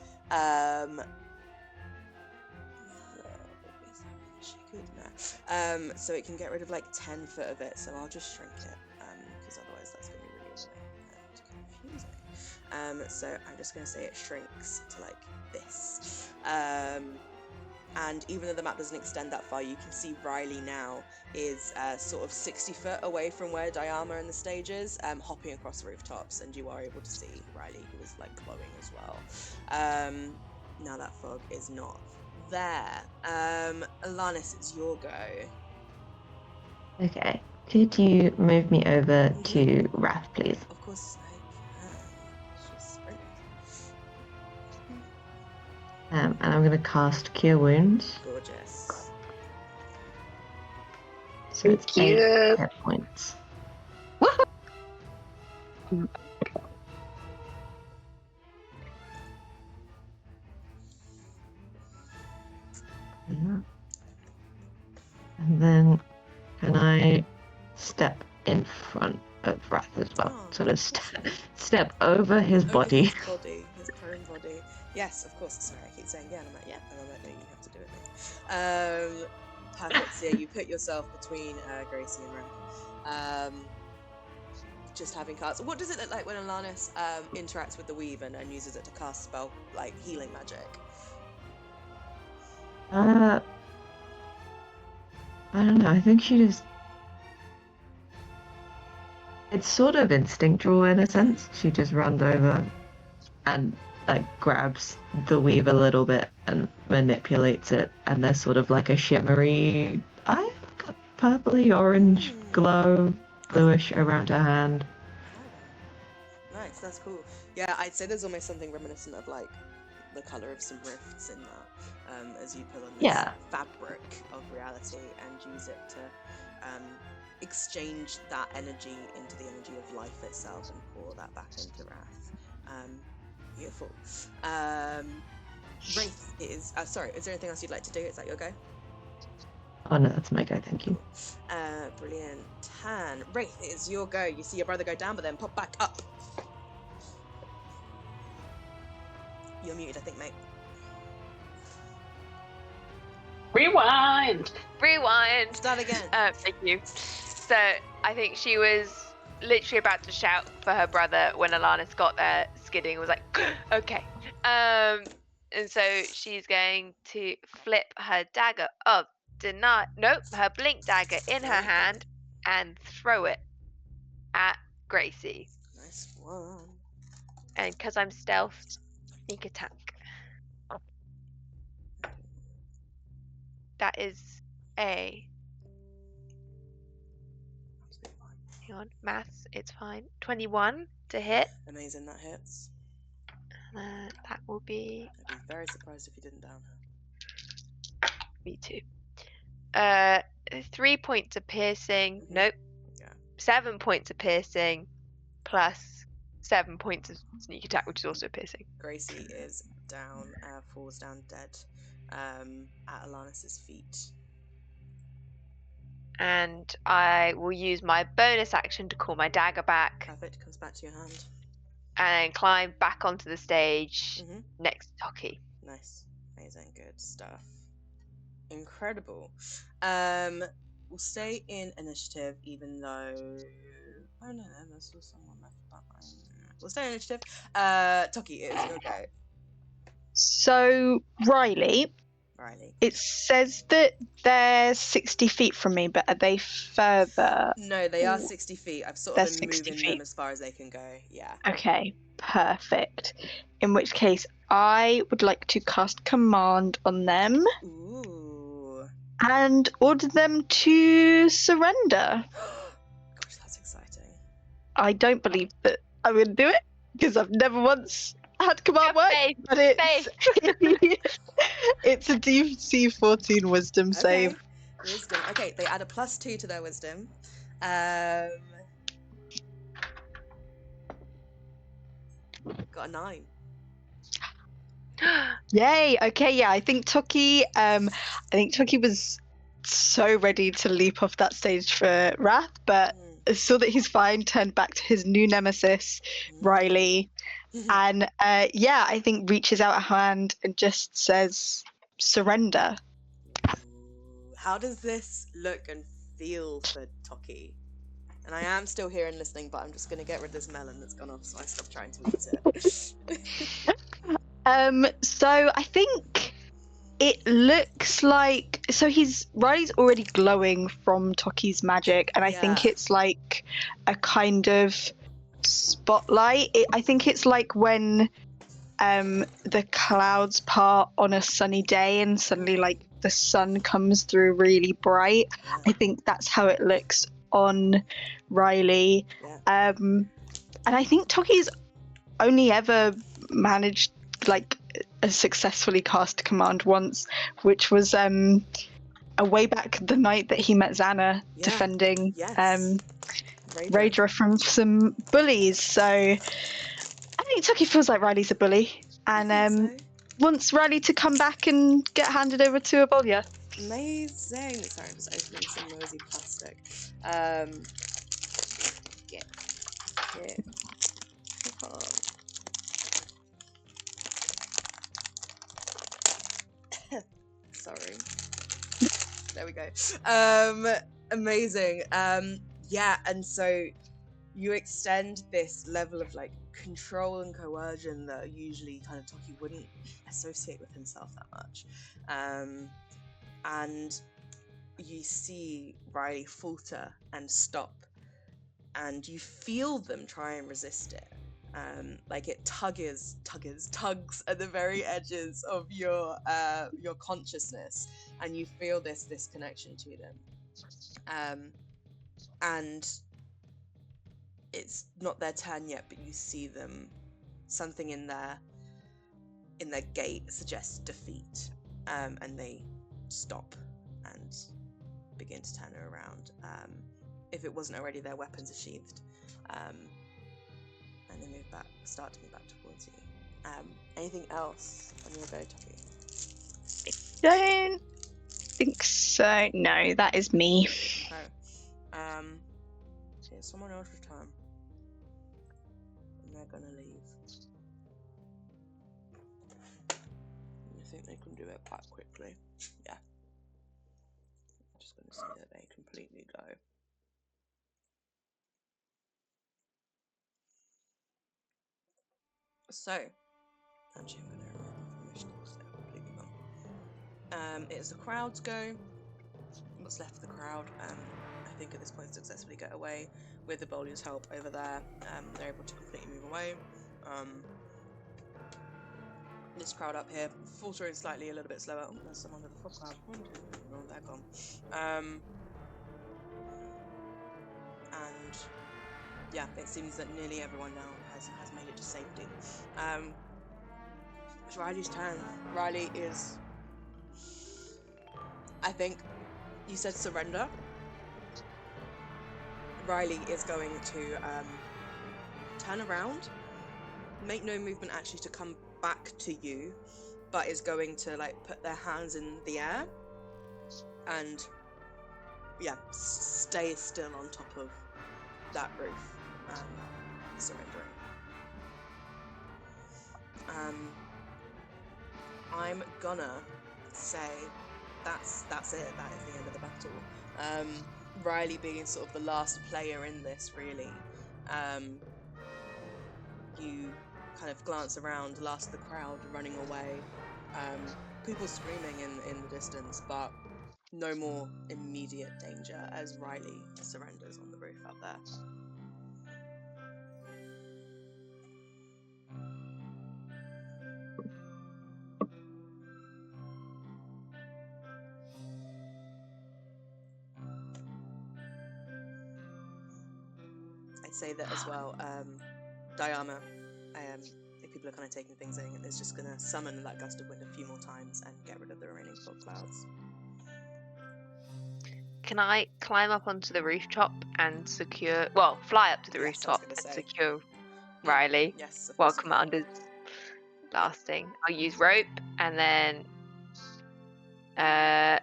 So it can get rid of like 10 foot of it, so I'll just shrink it, because otherwise that's going to be really annoying and confusing. So I'm just going to say it shrinks to like this. And even though the map doesn't extend that far, you can see Riley now is sort of 60 foot away from where Diama and the stage is, hopping across rooftops, and you are able to see Riley, who is like glowing as well. Now that fog is not there. Alanis, it's your go. Okay. Could you move me over to Wrath, please? Of course I can. She's sprinting. And I'm going to cast Cure Wounds. Gorgeous. So it's 8 hit points. Yeah. And then can I step in front of Wrath as well? Oh, Sort of step over his body. His body, his prone body. Yes, of course. Sorry, I keep saying yeah, and I'm like, yeah, and I'm like, no, you have to do it now. Perfect. So yeah, you put yourself between Gracie and Wrath. Just having cards. What does it look like when Alanis interacts with the Weave and uses it to cast spell like healing magic? I don't know. I think she just. It's sort of instinctual in a sense. She just runs over and like grabs the weave a little bit and manipulates it, and there's sort of like a shimmery, purpley orange glow, bluish around her hand. Nice, that's cool. Yeah, I'd say there's almost something reminiscent of like the color of some rifts in that, as you pull on this fabric of reality and use it to exchange that energy into the energy of life itself and pour that back into Wrath. Beautiful. Wraith is sorry, is there anything else you'd like to do? Is that your go? Oh no, that's my go, thank you. Brilliant. Tan, Wraith, it is your go. You see your brother go down, but then pop back up. You're muted, I think, mate. Rewind. Start again. Thank you. So I think she was literally about to shout for her brother when Alanis got there, skidding, was like, okay. And so she's going to flip her dagger of her blink dagger in her hand and throw it at Gracie. Nice one. And because I'm stealthed, sneak attack. That is a. Hang on, maths, it's fine. 21 to hit. Amazing, that hits. That will be. I'd be very surprised if you didn't down her. Me too. 3 points of piercing. Nope. Yeah. 7 points of piercing, plus 7 points of sneak attack, which is also piercing. Gracie is down, falls down dead, at Alanis's feet. And I will use my bonus action to call my dagger back. Perfect, comes back to your hand. And climb back onto the stage next to Toki. Nice, amazing, good stuff. Incredible. We'll stay in initiative, even though. Oh no, there's still someone left behind. We'll stay in initiative. Toki, it is your go. So, Riley, it says that they're 60 feet from me, but are they further? No, they are 60 feet. I've sort of been moving them as far as they can go. Yeah. Okay, perfect. In which case, I would like to cast Command on them. Ooh. And order them to surrender. Gosh, that's exciting. I don't believe that I'm going to do it, because I've never once how to command Have work, faith, but it's a DC 14 Wisdom save. Okay. Wisdom. Okay, they add a +2 to their wisdom. Got a 9. Yay! Okay, yeah, I think Toki was so ready to leap off that stage for Wrath, but saw that he's fine, turned back to his new nemesis, Riley, and I think reaches out a hand and just says, "Surrender." How does this look and feel for Toki? And I am still here and listening, but I'm just going to get rid of this melon that's gone off, so I stop trying to eat it. So I think it looks like Riley's already glowing from Toki's magic, and I think Yeah. it's like a kind of spotlight. I think it's like when the clouds part on a sunny day and suddenly like the sun comes through really bright. I think that's how it looks on Riley. Yeah. And I think Toki's only ever managed like a successfully cast command once, which was a way back the night that he met Xana defending Raedra from some bullies. So I think Toki feels like Riley's a bully and wants Riley to come back and get handed over to Abolia. Amazing. Sorry, I'm just opening some noisy plastic. Get here. Come on. Sorry. There we go. Amazing. Yeah, and so you extend this level of like control and coercion that usually kind of Toki wouldn't associate with himself that much. And you see Riley falter and stop, and you feel them try and resist it. Like it tugs at the very edges of your consciousness, and you feel this connection to them. And it's not their turn yet, but you see them. Something in their gait suggests defeat, and they stop and begin to turn her around. If it wasn't already, their weapons are sheathed. And they start to move back towards you. Anything else on your go, Toki? Don't think so. No, that is me. Okay. So it's someone else's turn. And they're gonna leave. I think they can do it quite quickly. Yeah. I'm just gonna see that they completely go. So, actually, I'm going to remove my permission because they're completely gone. It is the crowd's go. What's left of the crowd, I think at this point, successfully get away with the Bowlier's help over there. They're able to completely move away. This crowd up here, faltering slightly, a little bit slower. Oh, there's some under the fog cloud. Oh, they're gone. And yeah, it seems that nearly everyone now has made it to safety. It's Riley's turn. Riley is... I think you said surrender. Riley is going to turn around, make no movement actually to come back to you, but is going to like put their hands in the air and stay still on top of that roof, surrendering. I'm gonna say that's it. That is the end of the battle. Riley being sort of the last player in this, really. You kind of glance around, last of the crowd running away. People screaming in the distance, but no more immediate danger as Riley surrenders on the roof up there. I'd say that as well. Diana, people are kind of taking things in, and it's just gonna summon that gust of wind a few more times and get rid of the remaining fog clouds. Can I climb up onto the rooftop and fly up to the Yes, I was rooftop gonna and say. secure Yeah. Riley Yes, of while course you can. Commander's lasting? I'll use rope and then, yeah,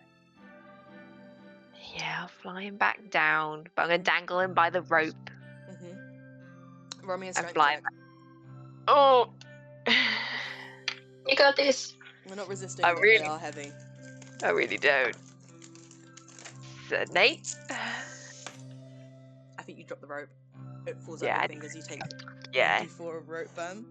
I'll fly him back down, but I'm gonna dangle him by the rope Roll me a and strength fly check. him back. Oh, You got this. We're not resisting, I but really- they are heavy. I really don't. It's an 8. I think you drop the rope. It falls Yeah, out I your think fingers. You take Yeah. 1d4 of rope burn.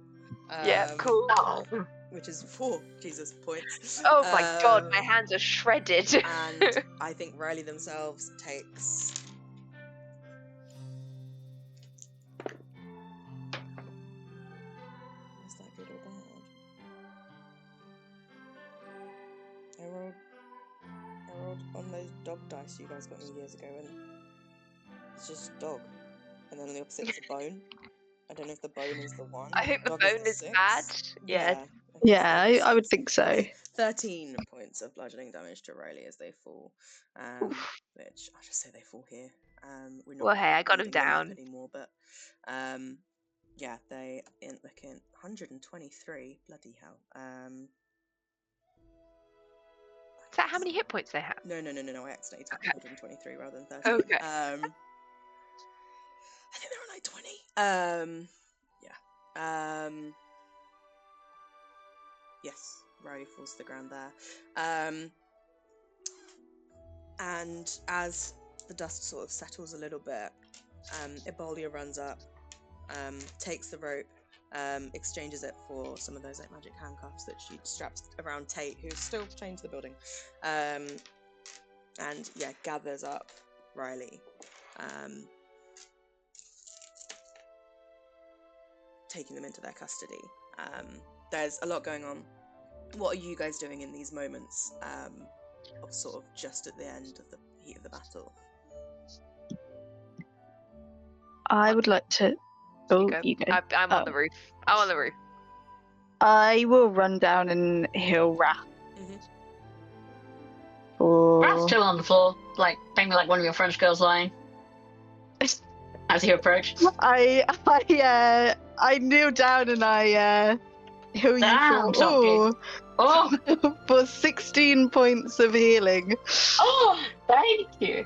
Yeah, cool. Oh, Which is 4 Jesus points. Oh my god, my Um, hands are shredded. And I think Riley themselves takes. Is that good or bad? I rolled on those dog dice you guys got me years ago, and it's just dog. And then on the opposite is a bone. I don't know if the bone is the 1. I think the Dog bone the is 6. bad. Yeah. Okay, so Yeah, dog is I would 6. think so. 13 points of bludgeoning damage to Riley as they fall. Which I'll just say they fall here. We're not Well, hey, I got him leading them up down. anymore, but yeah, they in looking 123. Bloody hell. Is that how many hit points they have? No. I accidentally tapped Okay. 123 rather than 30. Okay. I think they're on like 20. Yeah. Yes, Riley falls to the ground there. And as the dust sort of settles a little bit, Ebolia runs up, takes the rope, exchanges it for some of those like magic handcuffs that she'd strapped around Tate, who's still chained to the building, and yeah, gathers up Riley, taking them into their custody. There's a lot going on. What are you guys doing in these moments of sort of just at the end of the heat of the battle? I would like to. Oh, go. you go. I'm on the roof. I'm on the roof. I will run down and heal Wrath. Mhm. Rat's For... still on the floor, like maybe like one of your French girls lying. As you approach. I kneel down and I heal you Damn, for Oh, for 16 points of healing. oh, thank you.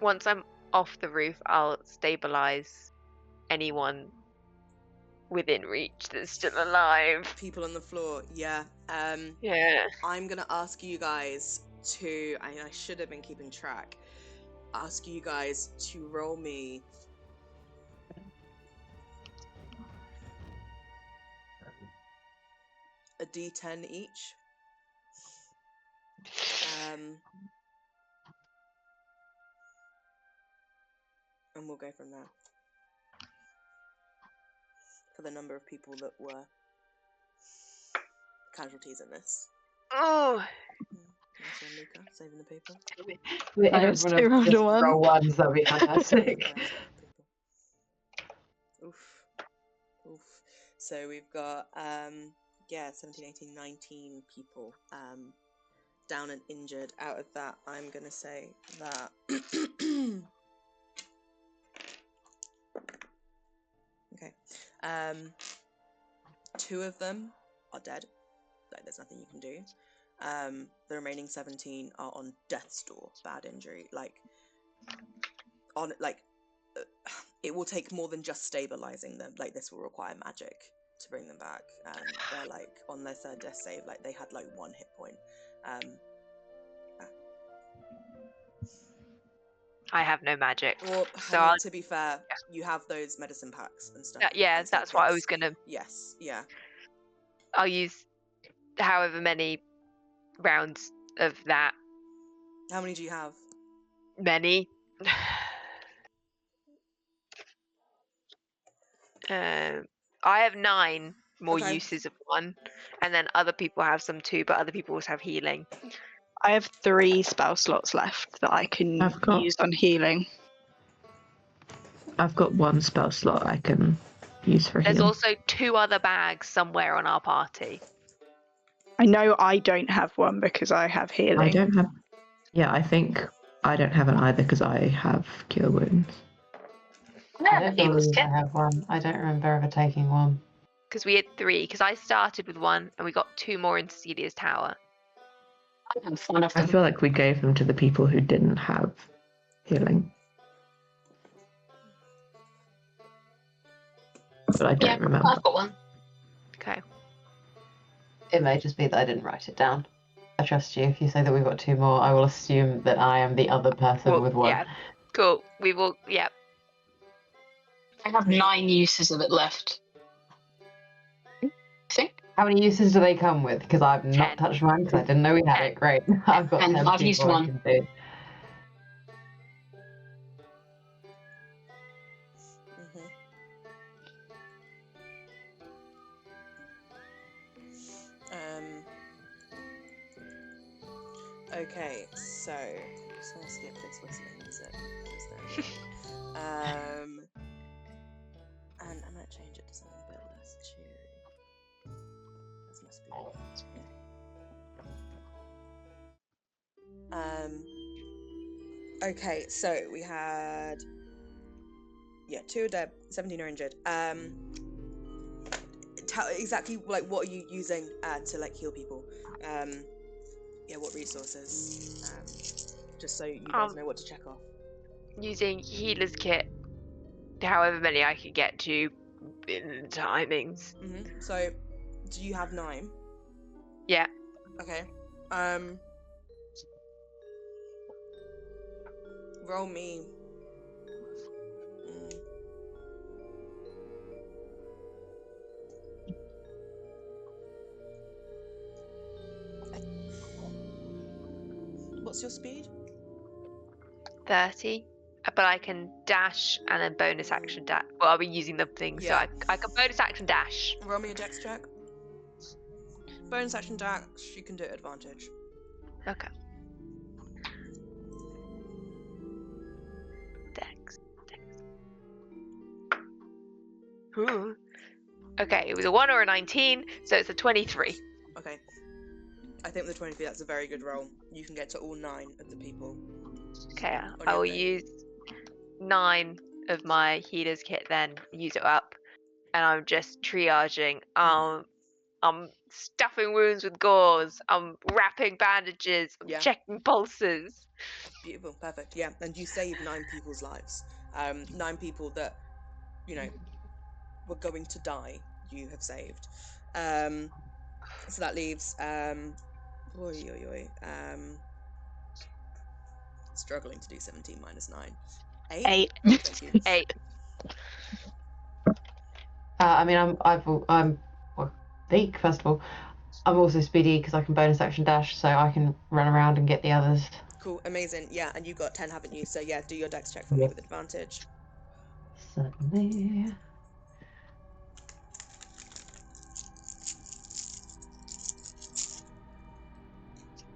Once I'm off the roof, I'll stabilize anyone within reach that's still alive. People on the floor, yeah. Yeah. I'm gonna ask you guys to. I should have been keeping track. Ask you guys to roll me. A D10 each. And we'll go from there. For the number of people that were casualties in this. Oh. Nice one, Luca, saving the people. I don't just wanna want to just roll roll ones, that'd be fantastic. Yeah, saving the people. Oof. So we've got 17, 18, 19 people down and injured. Out of that, I'm gonna say that okay. 2 of them are dead. Like, there's nothing you can do. The remaining 17 are on death's door, bad injury. It will take more than just stabilizing them. Like, this will require magic to bring them back. They're like on their 3rd death save. Like, they had like 1 hit point. I have no magic. Or, So I mean, I'll, to be fair, you have those medicine packs and stuff. yeah, Those hit that's what I points. was gonna. Yes, yeah. I'll use however many rounds of that. How many do you have? Many. I have 9 more Okay. uses of 1, and then other people have some too, but other people also have healing. I have 3 spell slots left that I can I've got- use on healing. I've got 1 spell slot I can use for There's heal. also 2 other bags somewhere on our party. I know I don't have one because I have healing. I don't have. Yeah, I think I don't have it either because I have cure wounds. I don't believe I I have one. I don't remember ever taking one. Because we had 3. Because I started with 1 and we got 2 more in Cecilia's tower. I have one of I them. feel like we gave them to the people who didn't have healing. But I don't remember. I've got one. Okay. It may just be that I didn't write it down. I trust you. If you say that we've got 2 more, I will assume that I am the other person Well, with 1. yeah. Cool. We will. Yeah. I have 9 uses of it left. I think. How many uses do they come with? Because I've 10. not touched mine because I didn't know we had 10. it. Great. I've got And 10 I've used one. I can do. Okay, so I'm just gonna skip this whistling music. And I might change it to something a bit less cheery. This must be. Okay, so we had 2 are dead, 17 are injured. Tell exactly like what are you using to like heal people? What resources? Just so you guys know what to check off. Using healer's kit, however many I can get to in timings. So, do you have 9? Yeah. Okay. Roll me. What's your speed? 30. But I can dash and then bonus action dash. Well, I'll be using the thing, so I can bonus action dash. Roll me a dex check. Bonus action dash, you can do it advantage. Okay. Dex. Ooh. Okay, it was a 1 or a 19, so it's a 23. Okay. I think the 23, that's a very good roll. You can get to all 9 of the people. Okay, I will use 9 of my healer's kit then, use it up, and I'm just triaging. I'm stuffing wounds with gauze, I'm wrapping bandages, I'm checking pulses. Beautiful, perfect, yeah. And you saved 9 people's lives. 9 people that, were going to die, you have saved. So that leaves, struggling to do 17 minus 9. 8? Oh, thank you. 8. I'm Leek, first of all. I'm also speedy because I can bonus action dash, so I can run around and get the others. Cool, amazing. Yeah, and you've got 10, haven't you? So do your dex check for me with advantage. Certainly.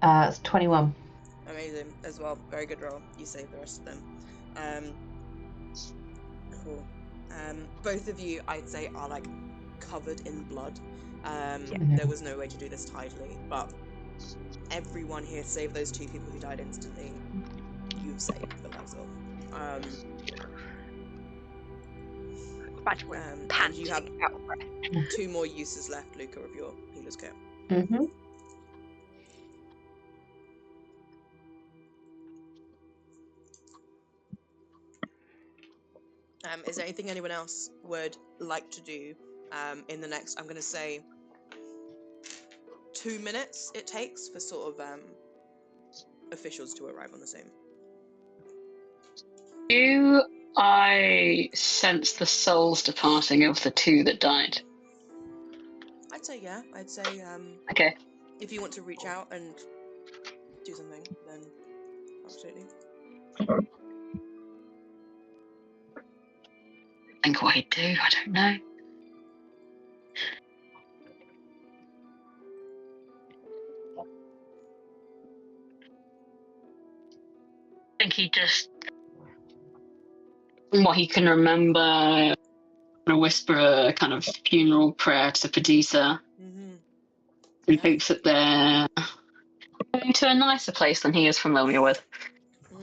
It's 21. Amazing as well. Very good roll. You save the rest of them. Cool. Both of you, I'd say, are like covered in blood. There was no way to do this tidily, but everyone here, save those 2 people who died instantly, you've saved the lives of. And you have 2 more uses left, Luca, of your healer's kit. Is there anything anyone else would like to do in the next, I'm going to say, 2 minutes it takes for sort of officials to arrive on the scene? Do I sense the souls departing of the 2 that died? I'd say yeah. I'd say okay. If you want to reach out and do something, then absolutely. I think what I do, I don't know. think he just, from what he can remember, to whisper a kind of funeral prayer to Perdita. Mm-hmm. He Yeah. thinks that they're going to a nicer place than he is familiar with. I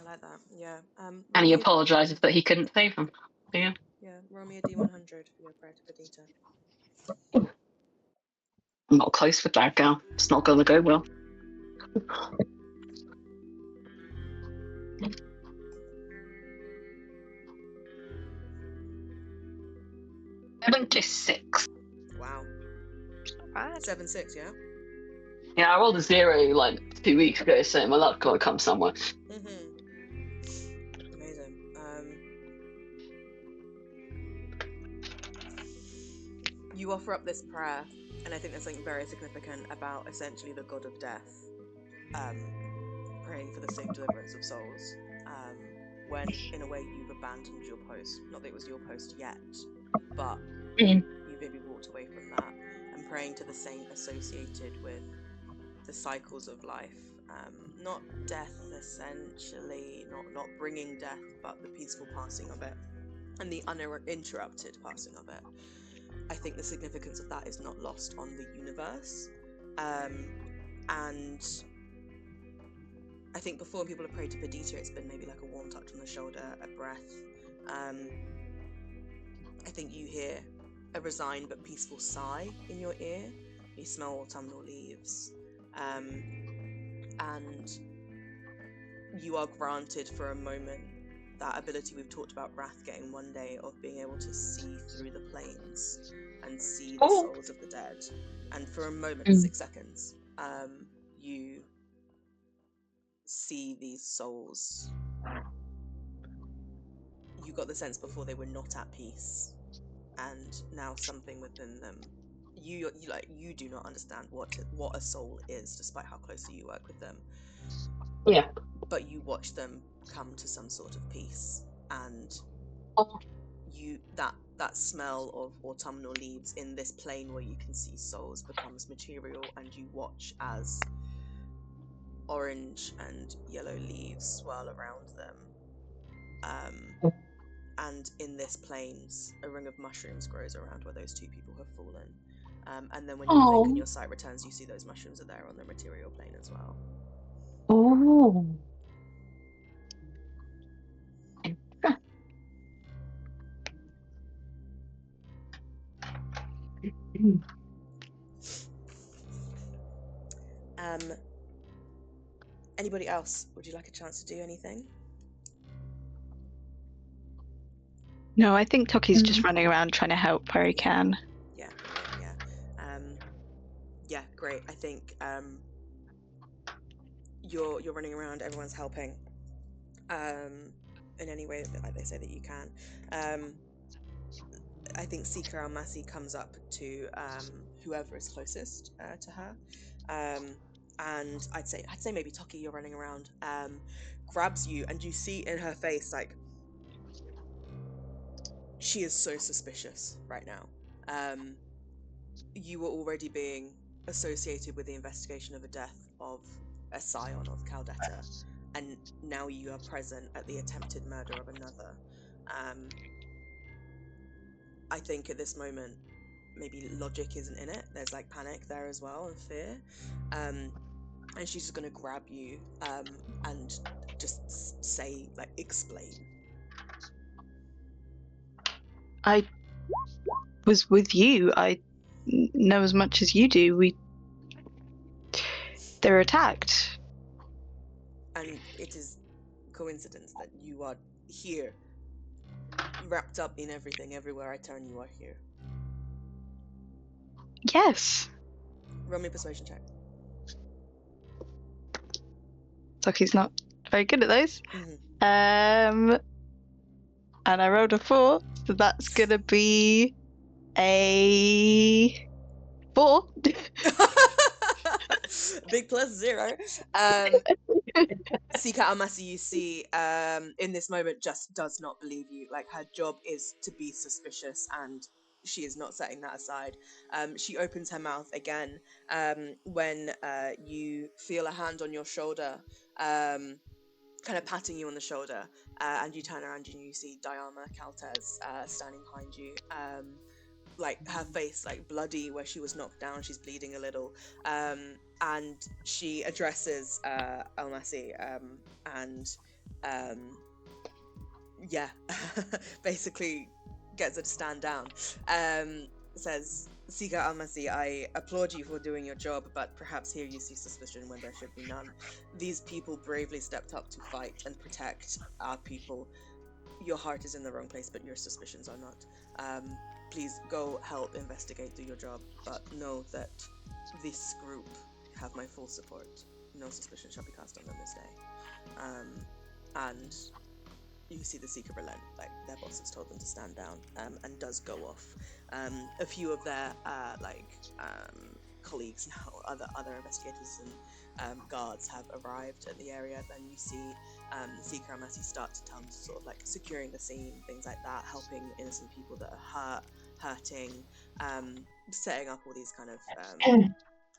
like that. Yeah. And roll he me a- apologises that he couldn't save them. Yeah. Yeah. Roll me a D100 for your prayer to Perdita. I'm not close with that girl. It's not going to go well. 76. Wow. Not bad. 7-6. Yeah. Yeah, I rolled a 0 like 2 weeks ago, so my luck's got to come somewhere. Mm-hmm. Amazing. You offer up this prayer, and I think there's something very significant about essentially the god of death praying for the safe deliverance of souls. When, in a way, you've abandoned your post. Not that it was your post yet, but you maybe walked away from that and praying to the saint associated with the cycles of life. Not death, essentially, not bringing death, but the peaceful passing of it and the uninterrupted passing of it. I think the significance of that is not lost on the universe. And I think before people have prayed to Perdita, it's been maybe like a warm touch on the shoulder, a breath. I think you hear a resigned but peaceful sigh in your ear. You smell autumnal leaves. And you are granted for a moment that ability we've talked about Wrath getting one day, of being able to see through the planes and see the souls of the dead. And for a moment, 6 seconds, you see these souls. You got the sense before they were not at peace, and now something within them. You do not understand what a soul is, despite how closely you work with them. Yeah. But you watch them come to some sort of peace, and that smell of autumnal leaves in this plane where you can see souls becomes material, and you watch as orange and yellow leaves swirl around them. And in this plains, a ring of mushrooms grows around where those 2 people have fallen. And then when you blink and your sight returns, you see those mushrooms are there on the material plane as well. Oh. Anybody else? Would you like a chance to do anything? No, I think Toki's just running around trying to help where he can. Yeah. Yeah, great. I think you're running around, everyone's helping in any way that, like they say, that you can. I think Sika Almasi comes up to whoever is closest to her, and I'd say maybe Toki, you're running around, grabs you, and you see in her face, like, she is so suspicious right now. You were already being associated with the investigation of the death of a scion of Caldetta, and now you are present at the attempted murder of another. I think at this moment, maybe logic isn't in it. There's like panic there as well, and fear. And she's just gonna grab you and just say, like, explain. I was with you. I know as much as you do. They're attacked. And it is coincidence that you are here, wrapped up in everything. Everywhere I turn, you are here. Yes. Roll me a persuasion check. Toki's not very good at those. Mm-hmm. And I rolled a 4, so that's gonna be a 4. Big plus 0. Sika Almasi, you see, in this moment, just does not believe you. Like, her job is to be suspicious, and she is not setting that aside. She opens her mouth again when you feel a hand on your shoulder, kind of patting you on the shoulder, and you turn around and you see Diana Caltez standing behind you, like her face like bloody where she was knocked down, she's bleeding a little, and she addresses Almasi, and yeah, basically gets her to stand down. Says, Sika Almasi, I applaud you for doing your job, but perhaps here you see suspicion when there should be none. These people bravely stepped up to fight and protect our people. Your heart is in the wrong place, but your suspicions are not. Please go help investigate, do your job, but know that this group have my full support. No suspicion shall be cast on them this day. And you see the Seeker relent, like their boss has told them to stand down, and does go off. A few of their colleagues now, other investigators and guards have arrived at the area. Then you see the Seeker and Massey start to turn to sort of like securing the scene, things like that, helping innocent people that are hurting, setting up all these kind of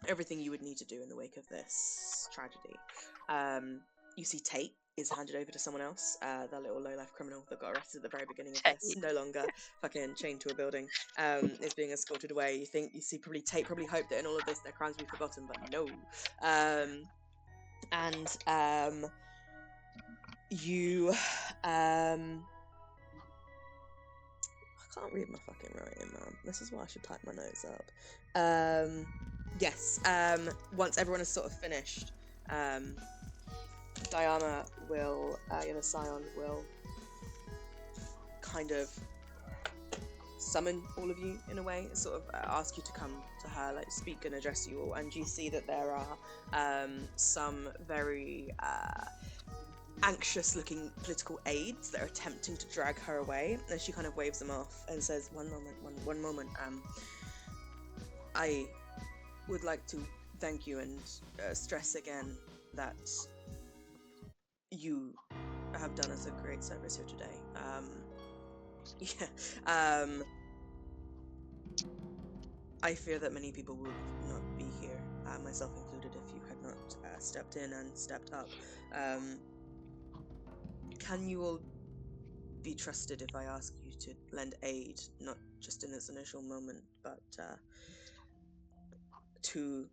everything you would need to do in the wake of this tragedy. You see Tate is handed over to someone else, that little low-life criminal that got arrested at the very beginning of this, no longer fucking chained to a building, is being escorted away. You see probably Tate probably hoped that in all of this their crimes would be forgotten, but no. You I can't read my fucking writing, man. This is why I should type my notes up. Yes, once everyone is sort of finished, Diana will, Scion will kind of summon all of you in a way, sort of ask you to come to her, like speak and address you all. And you see that there are some very anxious looking political aides that are attempting to drag her away, and she kind of waves them off and says, one moment, I would like to thank you and stress again that you have done us a great service here today. I fear that many people would not be here, myself included, if you had not stepped in and stepped up. Can you all be trusted if I ask you to lend aid, not just in this initial moment, but to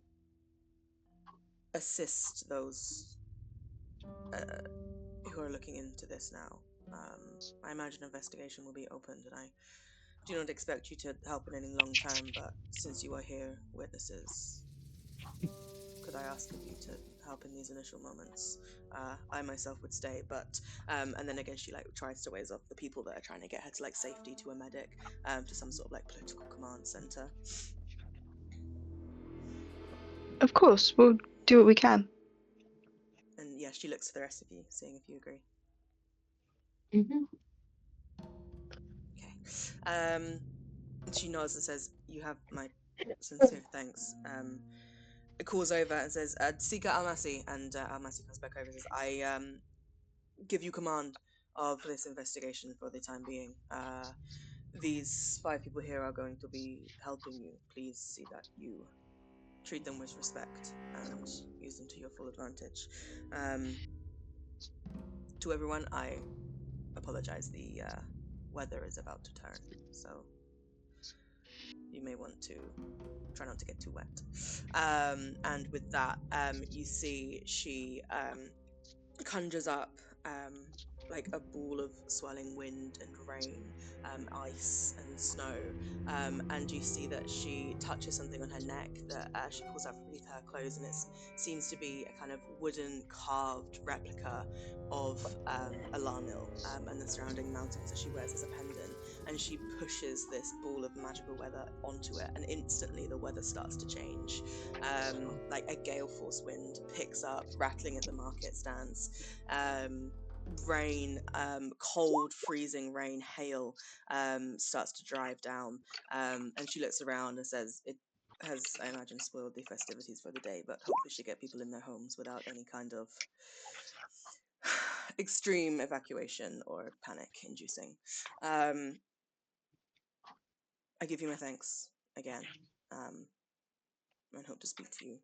assist those who are looking into this now? I imagine investigation will be opened, and I do not expect you to help in any long term, but since you are here, witnesses, could I ask of you to help in these initial moments? I myself would stay, but and then again she like tries to ways off the people that are trying to get her to like safety, to a medic, to some sort of like political command center. Of course, we'll do what we can. And yeah, she looks at the rest of you, seeing if you agree. Mm-hmm. Okay. She nods and says, "You have my sincere thanks." It calls over and says, "Sika Almasi," and Almasi comes back over and says, "I give you command of this investigation for the time being. These 5 people here are going to be helping you. Please see that you treat them with respect and use them to your full advantage. To everyone, I apologize. The weather is about to turn, so you may want to try not to get too wet." And with that, you see she conjures up like a ball of swelling wind and rain, ice and snow, and you see that she touches something on her neck that she pulls out from beneath her clothes, and it seems to be a kind of wooden carved replica of Alarnil and the surrounding mountains that she wears as a pendant, and she pushes this ball of magical weather onto it, and instantly the weather starts to change. Like a gale force wind picks up, rattling at the market stands. Rain, cold, freezing rain, hail starts to drive down, and she looks around and says, "It has, I imagine, spoiled the festivities for the day, but hopefully she get people in their homes without any kind of extreme evacuation or panic inducing. I give you my thanks again, and hope to speak to you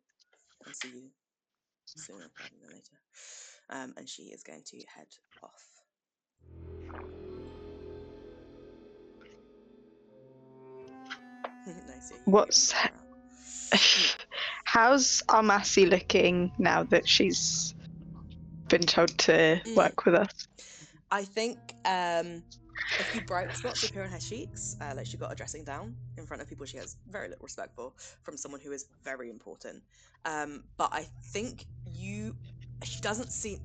and see you sooner rather than later." and she is going to head off. Nice. Yeah, you What's got your arm around. how's Armasi looking now that she's been told to work with us? I think a few bright spots appear on her cheeks. Like she got a dressing down in front of people she has very little respect for from someone who is very important. But I think she doesn't seem.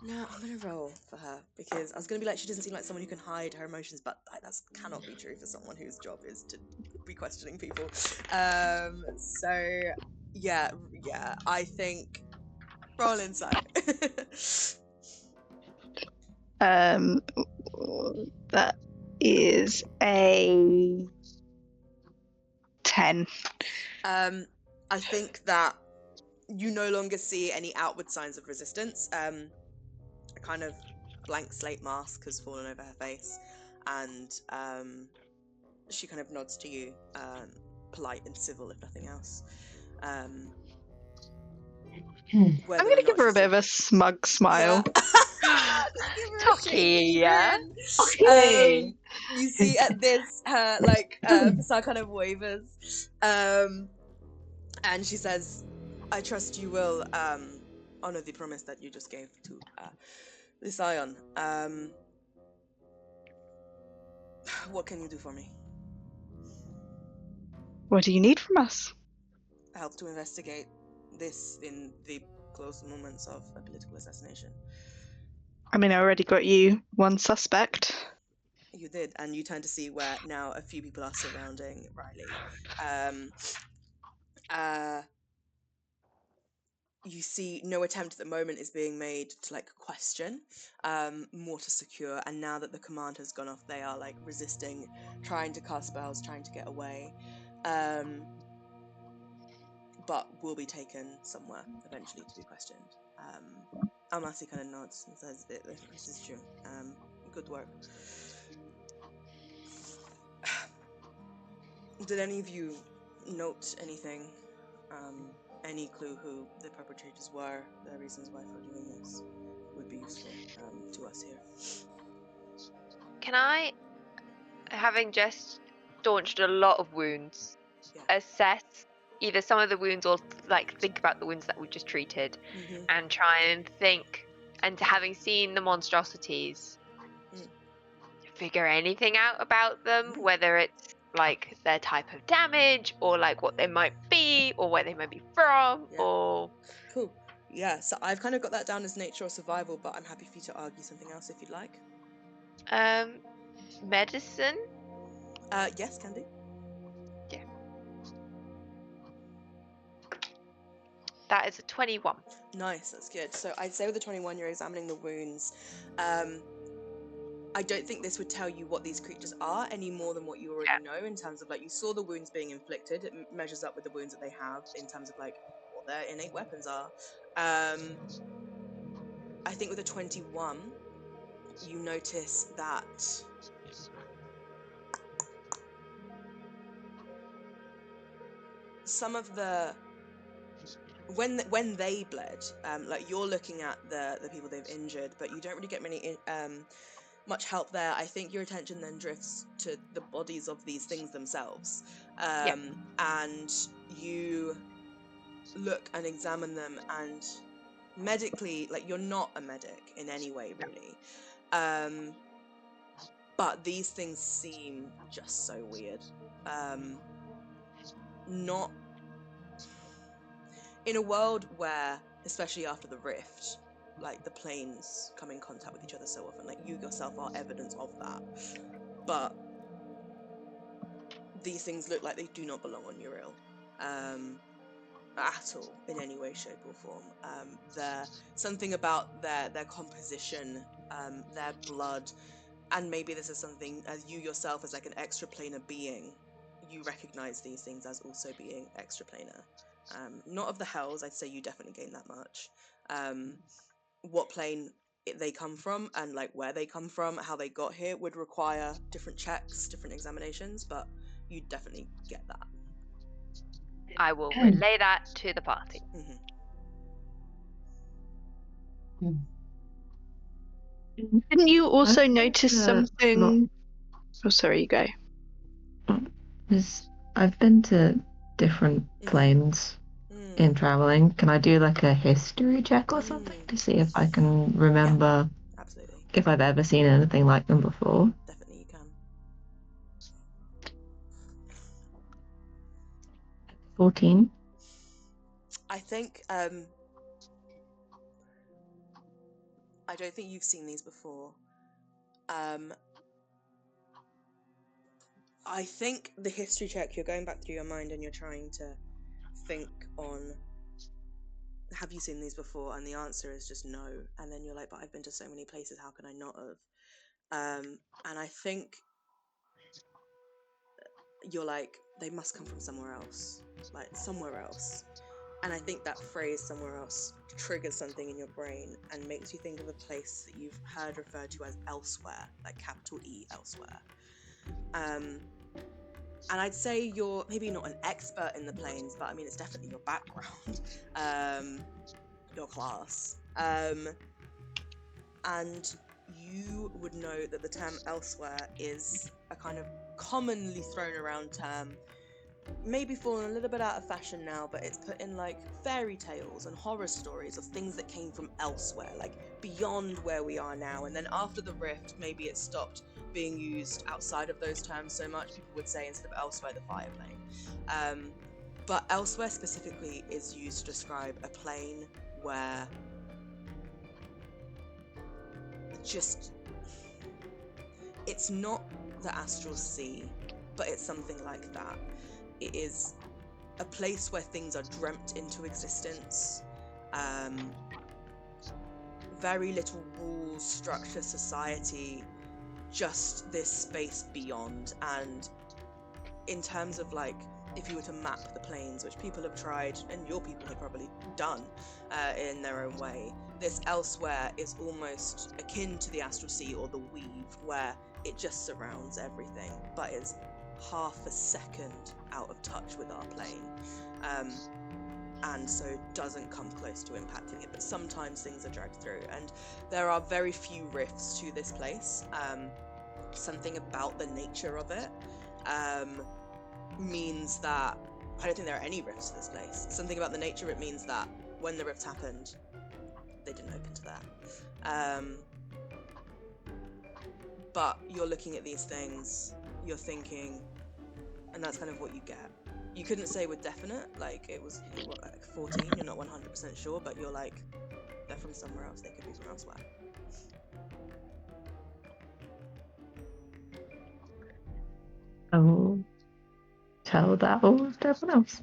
No, I'm gonna roll for her because I was gonna be like, she doesn't seem like someone who can hide her emotions, but that cannot be true for someone whose job is to be questioning people. So yeah, I think roll insight. That is a 10. I think that you no longer see any outward signs of resistance. A kind of blank slate mask has fallen over her face, and she kind of nods to you, polite and civil, if nothing else. I'm gonna give her a bit of a smug smile. Just give her a shaky Tokia. grin. You see at this, her Fasar kind of wavers, and she says, "I trust you will honor the promise that you just gave to the Scion. What can you do for me? What do you need from us? Help to investigate this in the close moments of a political assassination." I mean, I already got you one suspect. You did, and you turn to see where now a few people are surrounding Riley. You see no attempt at the moment is being made to question, more to secure, and now that the command has gone off, they are resisting, trying to cast spells, trying to get away, but will be taken somewhere eventually to be questioned. Almasi kind of nods and says, "This is true. Good work." Did any of you note anything? Any clue who the perpetrators were, the reasons why for doing this would be useful to us here. Can I, having just staunched a lot of wounds, Yeah. assess either some of the wounds or think about the wounds that we just treated and try and think, and having seen the monstrosities, figure anything out about them, whether it's their type of damage or what they might be or where they might be from, or Cool. Yeah, so I've kind of got that down as nature or survival, but I'm happy for you to argue something else if you'd like. medicine. Yes, can do. Yeah. That is a 21. Nice, that's good. So I'd say with the 21, you're examining the wounds. I don't think this would tell you what these creatures are any more than what you already know in terms of you saw the wounds being inflicted. It measures up with the wounds that they have in terms of what their innate weapons are. I think with the 21, you notice that some of the when they bled, you're looking at the people they've injured, but you don't really get much help there. I think your attention then drifts to the bodies of these things themselves, and you look and examine them, and medically, you're not a medic in any way really, but these things seem just so weird. Not in a world where, especially after the rift, the planes come in contact with each other so often, you yourself are evidence of that, but these things look like they do not belong on Uriel at all, in any way, shape or form. There's something about their composition, their blood, and maybe this is something as you yourself as an extraplanar being, you recognize these things as also being extraplanar. Not of the hells, I'd say you definitely gain that much. What plane they come from and where they come from, how they got here would require different checks, different examinations, but you definitely get that. I will relay that to the party. Didn't you also I've notice not- something? Oh, sorry, you go. I've been to different planes in traveling. Can I do like a history check or something to see if I can remember Absolutely. if I've ever seen anything like them before? Definitely you can. 14. I think I don't think you've seen these before. I think the history check, you're going back through your mind and you're trying to think on, have you seen these before? And the answer is just no. And then you're like, but I've been to so many places, how can I not have? And I think you're like, they must come from somewhere else, like somewhere else. And I think that phrase somewhere else triggers something in your brain and makes you think of a place that you've heard referred to as elsewhere, like capital E, elsewhere. And I'd say you're maybe not an expert in the planes, but I mean, it's definitely your background, your class. And you would know that the term elsewhere is a kind of commonly thrown around term, maybe fallen a little bit out of fashion now, but it's put in like fairy tales and horror stories of things that came from elsewhere, like beyond where we are now. And then after the rift, maybe it stopped being used outside of those terms so much. People would say instead of elsewhere, the fire plane. But elsewhere specifically is used to describe a plane where just, it's not the astral sea, but it's something like that. It is a place where things are dreamt into existence. Very little rules, structure, society, just this space beyond. And in terms of like, if you were to map the planes, which people have tried, and your people have probably done in their own way, this elsewhere is almost akin to the astral sea or the weave, where it just surrounds everything, but is half a second out of touch with our plane, and so doesn't come close to impacting it, but sometimes things are dragged through. And there are very few rifts to this place. Something about the nature of it means that I don't think there are any rifts to this place. Something about the nature of it means that when the rift happened, they didn't open to that. But you're looking at these things, you're thinking, and that's kind of what you get. You couldn't say with definite, like it was like 14, you're not 100% sure, but you're like, they're from somewhere else, they could be from elsewhere. I will tell that all to everyone else.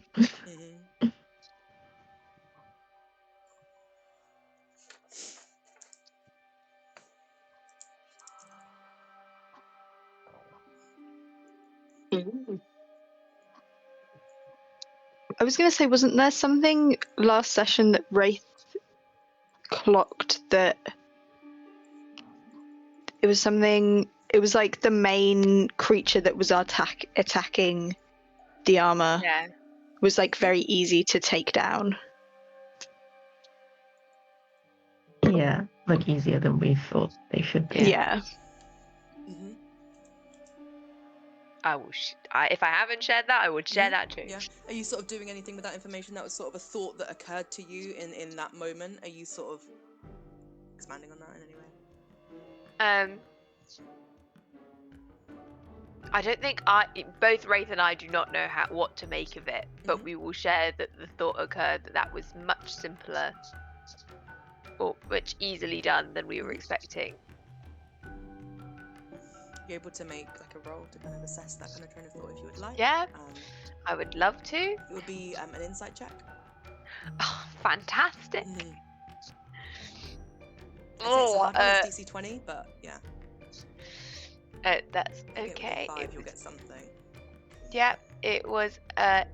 I was going to say, wasn't there something last session that Wraith clocked that it was something, it was like the main creature that was attacking the armor was like very easy to take down. Yeah, like easier than we thought they should be. Yeah. Mm-hmm. I will. If I haven't shared that, I would share that too. Yeah. Are you sort of doing anything with that information? That was sort of a thought that occurred to you in that moment. Are you sort of expanding on that in any way? I don't think both Wraith and I do not know what to make of it, but we will share that the thought occurred that was much simpler, or much easily done than we were expecting. You're able to make like a roll to kind of assess that kind of train of thought if you would like. Yeah, I would love to. It would be an insight check. Oh, fantastic. It's DC 20, but yeah. That's okay. If you get 5, you'll get something. Yeah, it was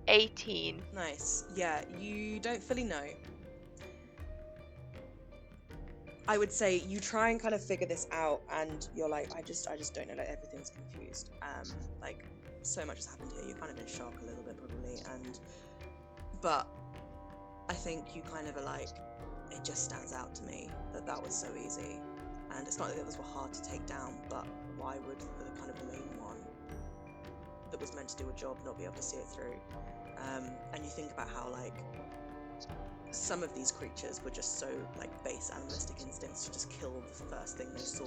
18. Nice. Yeah, you don't fully know. I would say you try and kind of figure this out, and you're like, I just don't know. Like everything's confused. Like so much has happened here. You're kind of in shock a little bit probably, but I think you kind of are like, it just stands out to me that was so easy, and it's not that the others were hard to take down, but why would the kind of the main one that was meant to do a job not be able to see it through? And you think about how like some of these creatures were just so like base animalistic instincts to just kill the first thing they saw,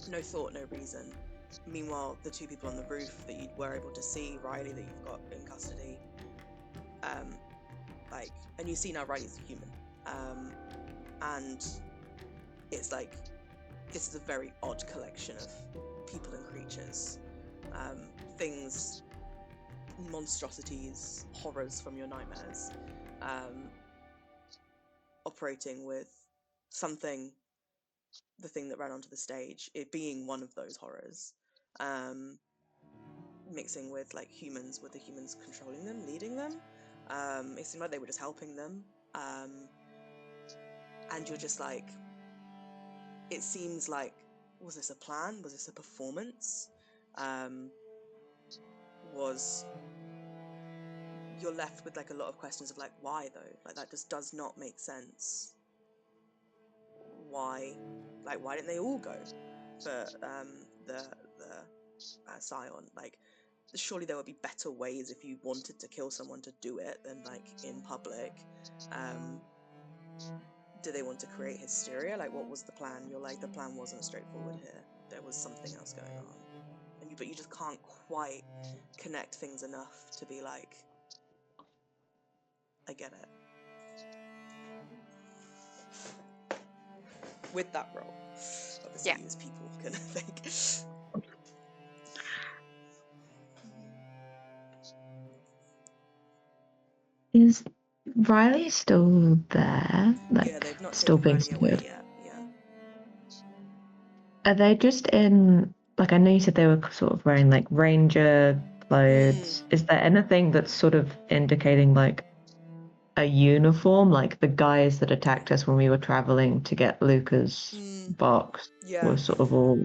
no thought, no reason. Meanwhile, the two people on the roof that you were able to see, Riley, that you've got in custody, like, and you see now Riley's a human, and it's like this is a very odd collection of people and creatures, things, monstrosities, horrors from your nightmares, operating with something, the thing that ran onto the stage, it being one of those horrors, mixing with like humans, with the humans controlling them, leading them. It seemed like they were just helping them, and you're just like, it seems like, was this a plan? Was this a performance? You're left with like a lot of questions of like, why though? Like that just does not make sense. Why didn't they all go for the Scion? Like, surely there would be better ways if you wanted to kill someone to do it than like in public. Do they want to create hysteria? Like, what was the plan? You're like, the plan wasn't straightforward here. There was something else going on, but you just can't quite connect things enough to be like, I get it. With that roll, obviously, you as people can think. Is Riley still there? Like, Yeah, they've not still taken being Riley away secured? yet. Yeah. Are they just in, like, I know you said they were sort of wearing like ranger clothes. Is there anything that's sort of indicating like a uniform? Like the guys that attacked us when we were traveling to get Luca's box Yeah. were sort of all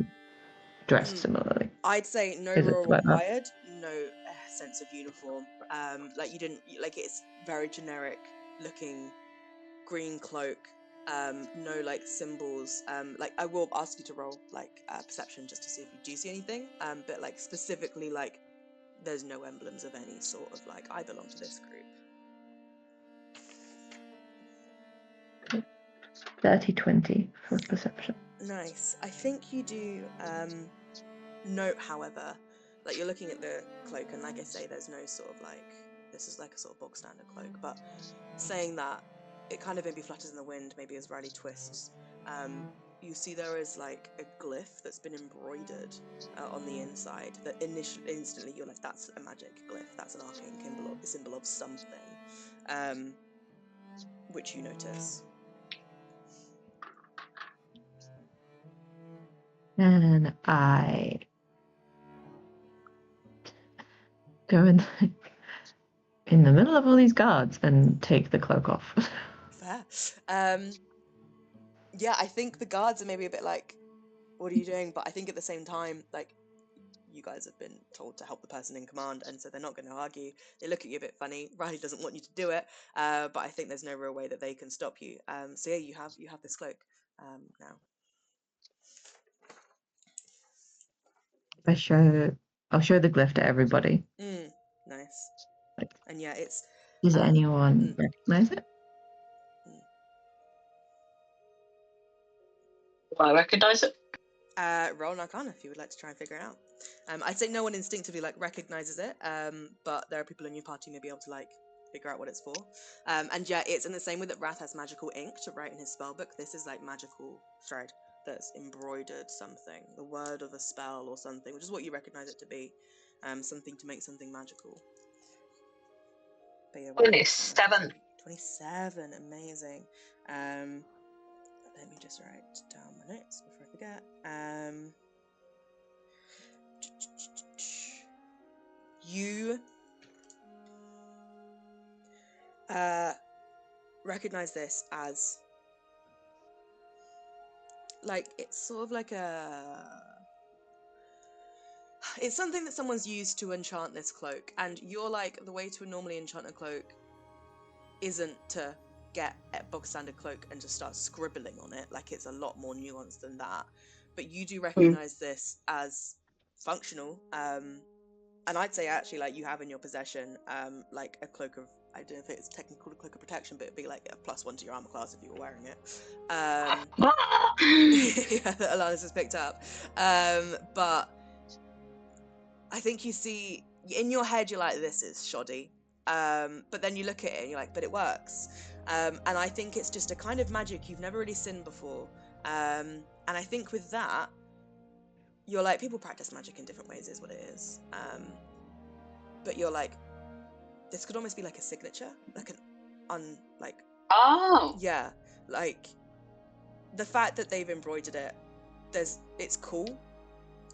dressed similarly. I'd say no Is it role like that? required, no sense of uniform. Like you didn't, like, it's very generic looking green cloak, no like symbols. Like I will ask you to roll like perception just to see if you do see anything. But like specifically, like there's no emblems of any sort of like, I belong to this group. 30-20 for perception. Nice. I think you do note, however, like you're looking at the cloak, and like I say, there's no sort of like, this is like a sort of bog standard cloak, but saying that, it kind of maybe flutters in the wind, maybe as Riley twists. You see there is like a glyph that's been embroidered on the inside that instantly you're like, that's a magic glyph, that's an arcane symbol of something, which you notice. And I go in the middle of all these guards and take the cloak off. Fair. Yeah, I think the guards are maybe a bit like, what are you doing? But I think at the same time, like, you guys have been told to help the person in command, and so they're not going to argue. They look at you a bit funny. Riley doesn't want you to do it, but I think there's no real way that they can stop you. So yeah, you have this cloak now. I'll show the glyph to everybody. Nice. Like, and yeah, it's. Does anyone recognize it? I recognise it. Roll an Arcana if you would like to try and figure it out. I'd say no one instinctively like recognizes it, but there are people in your party who may be able to like figure out what it's for. And yeah, it's in the same way that Wrath has magical ink to write in his spellbook. This is like magical thread that's embroidered something, the word of a spell or something, which is what you recognize it to be. Something to make something magical. But yeah, 27. 27, amazing. Let me just write down my notes before I forget. You recognize this as like, it's sort of like it's something that someone's used to enchant this cloak, and you're like, the way to normally enchant a cloak isn't to get a bog standard cloak and just start scribbling on it. Like, it's a lot more nuanced than that. But you do recognize this as functional. And I'd say actually, like, you have in your possession, like a cloak of, I don't know if it's technically called a cloak of protection, but it'd be like a +1 to your armor class if you were wearing it. Yeah, that Alanis has picked up. But I think you see, in your head, you're like, this is shoddy. But then you look at it and you're like, but it works. And I think it's just a kind of magic you've never really seen before. And I think with that, you're like, people practice magic in different ways is what it is. But you're like, this could almost be like a signature, like Oh. yeah, like the fact that they've embroidered it, it's cool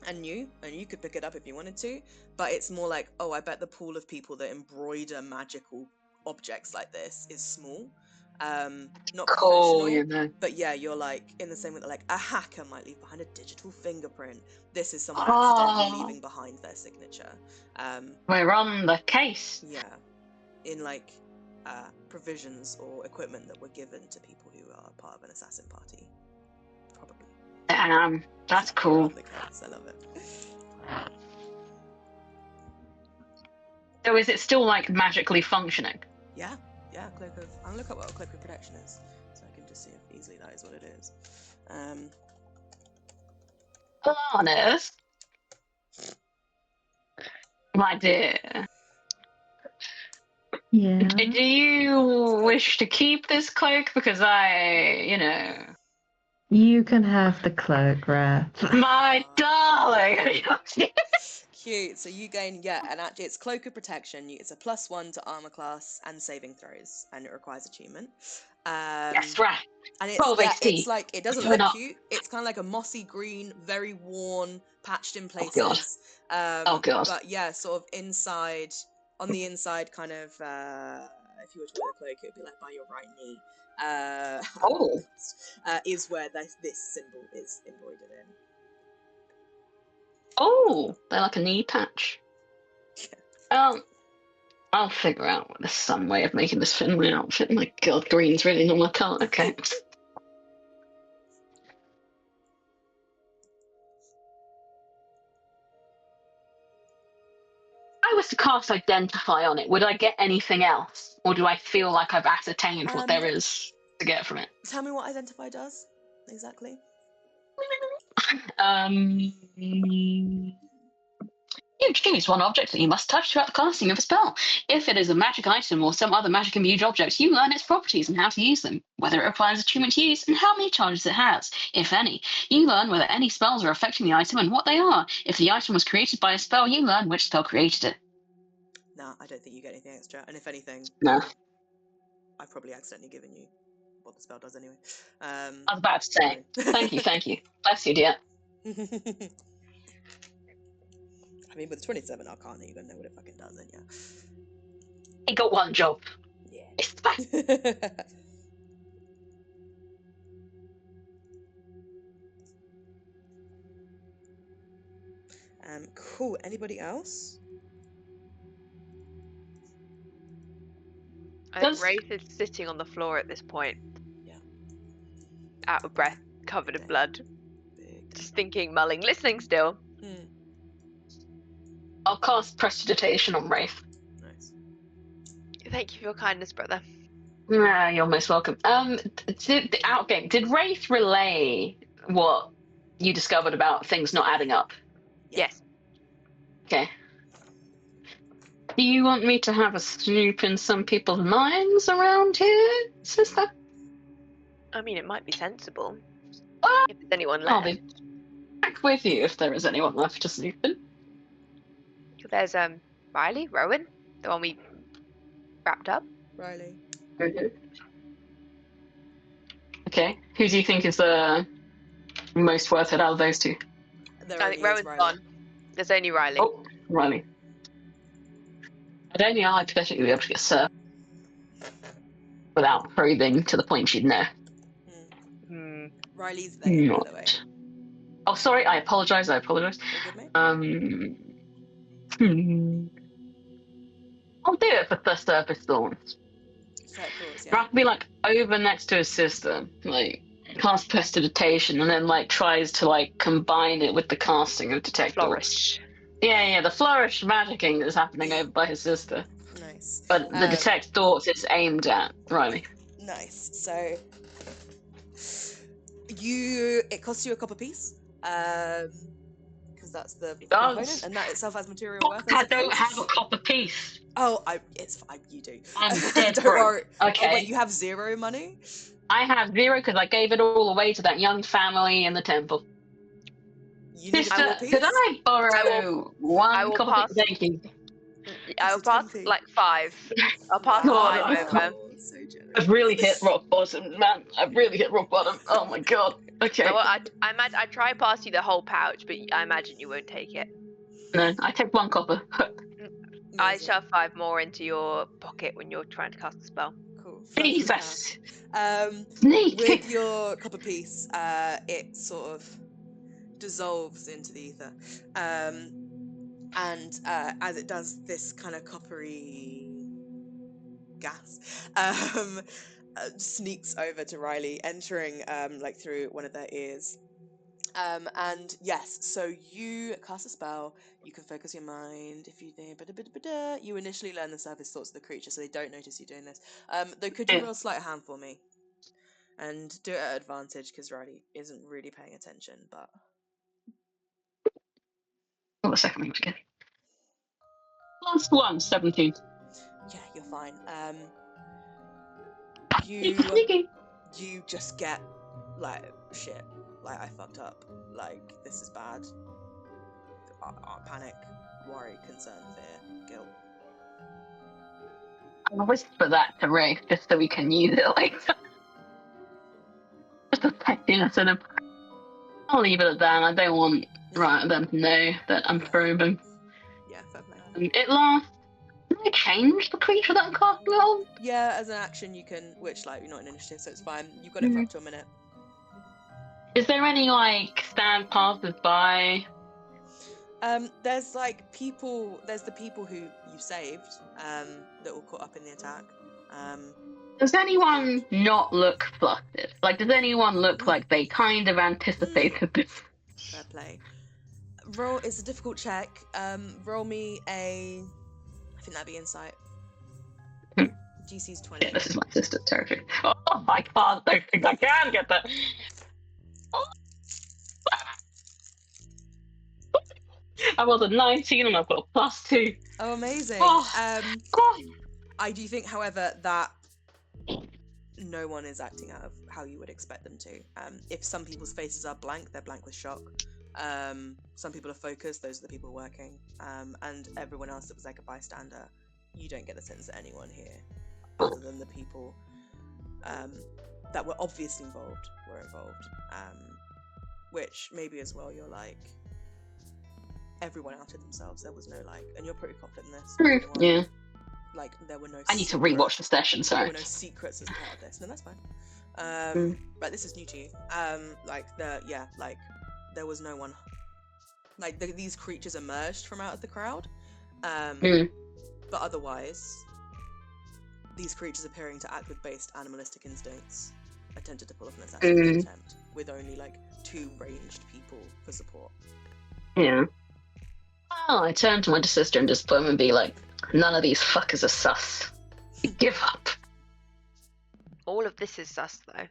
and new, and you could pick it up if you wanted to, but it's more like, oh, I bet the pool of people that embroider magical objects like this is small. Not Cool, professional, but yeah, you're like, in the same way that like a hacker might leave behind a digital fingerprint, this is someone accidentally leaving behind their signature. We're on the case. Yeah, in like provisions or equipment that were given to people who are part of an assassin party, probably. Damn, that's cool. The case. I love it. So is it still like magically functioning? Yeah, cloak of. I'm gonna look up what a cloak of protection is, so I can just see if easily that is what it is. Honest, my dear. Yeah. Do you wish to keep this cloak? Because You can have the cloak, Rare. my darling. Cute. So you gain, and actually it's cloak of protection. It's a +1 to armor class and saving throws, and it requires achievement. That's right. And it's 12 HP. it's like, it doesn't look cute. It's kind of like a mossy green, very worn, patched in places. Oh god. But yeah, sort of inside, on the inside, kind of. If you were to wear the cloak, it would be like by your right knee. Is where this symbol is embroidered in. Oh, they're like a knee patch. I'll figure out there's some way of making this fit in my outfit. My god, green's really not my colour. Okay. I was to cast Identify on it, would I get anything else? Or do I feel like I've ascertained what there is to get from it? Tell me what Identify does, exactly. You choose one object that you must touch throughout the casting of a spell. If it is a magic item or some other magic imbued object, you learn its properties and how to use them, whether it requires attunement to use, and how many charges it has, if any. You learn whether any spells are affecting the item and what they are. If the item was created by a spell, you learn which spell created it. Nah, I don't think you get anything extra. And if anything, No. I've probably accidentally given you what the spell does anyway. I was about to say. Thank you. Bless you, dear. I mean, with 27 Arcana, you're gonna know what it fucking does, ain't ya? He got one job. Yeah. It's fine. Cool. Anybody else? I think Wraith is sitting on the floor at this point. Yeah. Out of breath, covered in blood. Big. Just thinking, mulling, listening still. I'll cast Prestidigitation on Wraith. Nice. Thank you for your kindness, brother. You're most welcome. Did Wraith relay what you discovered about things not adding up? Yes. Okay. Do you want me to have a snoop in some people's minds around here, sister? I mean, it might be sensible. Well, if there's anyone I'll left. be back with you if there is anyone left to snoop in. There's Riley, Rowan, the one we wrapped up. Riley. Okay. Who do you think is the most worth it out of those two? I think Rowan's gone. There's only Riley. Oh, Riley. I'd only hypothetically be able to get Sir without probing to the point she'd know. Riley's there, by the way. Oh, sorry. I apologise. All good, mate? I'll do it for the surface thorns. Fair course. is, yeah. Rock be like over next to his sister, like cast prestidigitation, and then like tries to like combine it with the casting of detect thoughts. Flourish. Yeah, the flourish magicking that's happening over by his sister. Nice. But the detect thoughts is aimed at Riley. Nice. So it costs you a copper piece, because that's the component, and that itself has material worth. I I don't suppose. have a copper piece. Oh, it's fine. You do. I'm dead Don't broke. worry. Okay. Oh wait, you have 0 money. I have 0 because I gave it all away to that young family in the temple. You need a Sister, copper piece. could I borrow one copper pass- piece? Thank you. I will It's a pass 10p. like 5. I'll pass God, 5 over. So generous. I've really hit rock bottom, man. I've really hit rock bottom. Oh my god. Okay. I try pass you the whole pouch, but I imagine you won't take it. No, I take 1 copper. I Amazing. shove 5 more into your pocket when you're trying to cast the spell. Cool. Flash of Jesus. cash. Sneaky. With your copper piece, it sort of dissolves into the ether, and as it does, this kind of coppery gas sneaks over to Riley, entering like through one of their ears. And yes, so you cast a spell. You can focus your mind if you you initially learn the surface thoughts of the creature, so they don't notice you doing this. Though, could you roll sleight of hand for me, and do it at advantage because Riley isn't really paying attention. But What was second again? +1, 17. yeah, you're fine. Sneaky. You just get like shit. Like, I fucked up. Like, this is bad. Panic, worry, concern, fear, guilt. I'll whisper that to Ray just so we can use it later. Just a pettiness in him. I'll leave it at that. I don't want them to know that I'm probing. Yeah, fair play. It lasts. Can I change the creature that I'm casting it on? Yeah, as an action you can, which like you're not an initiative, so it's fine. You've got it for up to a minute. Is there any like stand passers by? There's like people. There's the people who you saved. That were caught up in the attack. Does anyone not look flustered? Like, does anyone look like they kind of anticipated this? Fair play. Roll. It's a difficult check. Roll me a. I think that'd be insight. GC's 20. Yeah, this is my sister's territory. Oh, I don't think I can get that. I was a 19 and I've got a +2. Oh, amazing. God. I do think, however, that no one is acting out of how you would expect them to. If some people's faces are blank, they're blank with shock. Some people are focused, those are the people working. And everyone else that was like a bystander, you don't get the sense that anyone here, other than the people that were obviously involved, were involved. Which maybe as well, you're like, everyone outed themselves. There was no like, and you're pretty confident in this. Yeah. Like, there were no. I need to rewatch the session, There sorry. were no secrets as part of this. No, that's fine. But this is new to you. Like there was no one. Like these creatures emerged from out of the crowd. But otherwise, these creatures appearing to act with based animalistic instincts attempted to pull off an assassination attempt with only like 2 ranged people for support. Yeah. Oh, I turned to my sister and just put him and be like, none of these fuckers are sus. Give up. All of this is sus, though.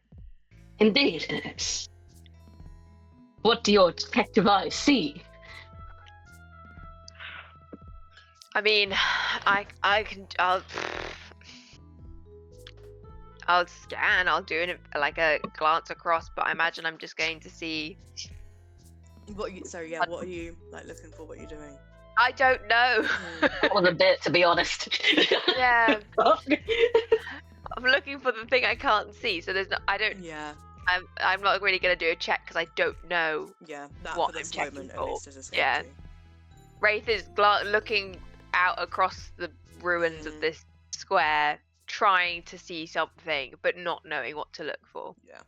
Indeed it is. What do your detective eyes see? I mean, I'll scan. I'll do like a glance across, but I imagine I'm just going to see. What are you like looking for? What you're doing? I don't know. That was a bit, to be honest. Yeah. I'm looking for the thing I can't see, so there's no. I don't. Yeah. I'm not really gonna do a check because I don't know. Yeah. That what for this I'm checking moment, for. at least, is a Yeah. sketchy. Wraith is looking out across the ruins of this square, trying to see something, but not knowing what to look for. Yeah.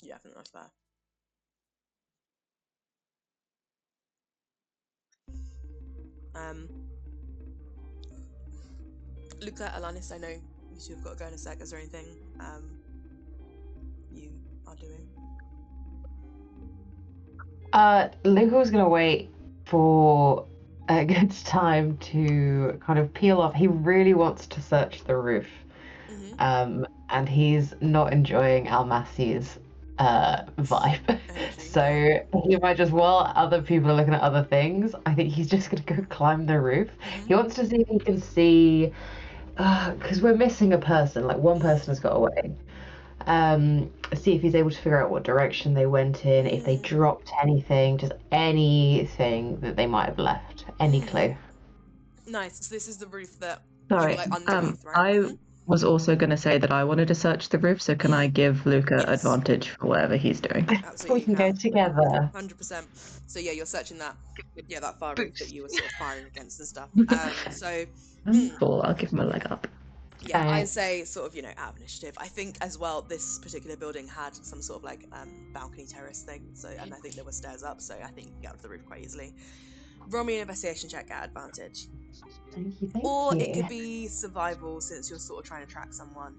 Yeah, I think that's fair. Luca, Alanis, I know You two have got to go in a sec. Is there anything you are doing? Luca was gonna wait for a good time to kind of peel off. He really wants to search the roof, and he's not enjoying Almasi's vibe. So he might just, while other people are looking at other things, I think he's just gonna go climb the roof. He wants to see if he can see, because we're missing a person. Like one person has got away. See if he's able to figure out what direction they went in, if they dropped anything, just anything that they might have left, any clue. Nice. So this is the roof that Sorry, you were, like, underneath, right? I was also going to say that I wanted to search the roof, so can I give Luca Yes. advantage for whatever he's doing? Absolutely. We can go together. 100%. So yeah, you're searching that far roof that you were sort of firing against and stuff. So Cool, I'll give him a leg up. yeah, Okay. I'd say sort of, out of initiative. I think as well this particular building had some sort of like balcony terrace thing. So, and I think there were stairs up, so I think you can get up to the roof quite easily. Roll me an investigation check at advantage. Thank you. Or it could be survival since you're sort of trying to track someone.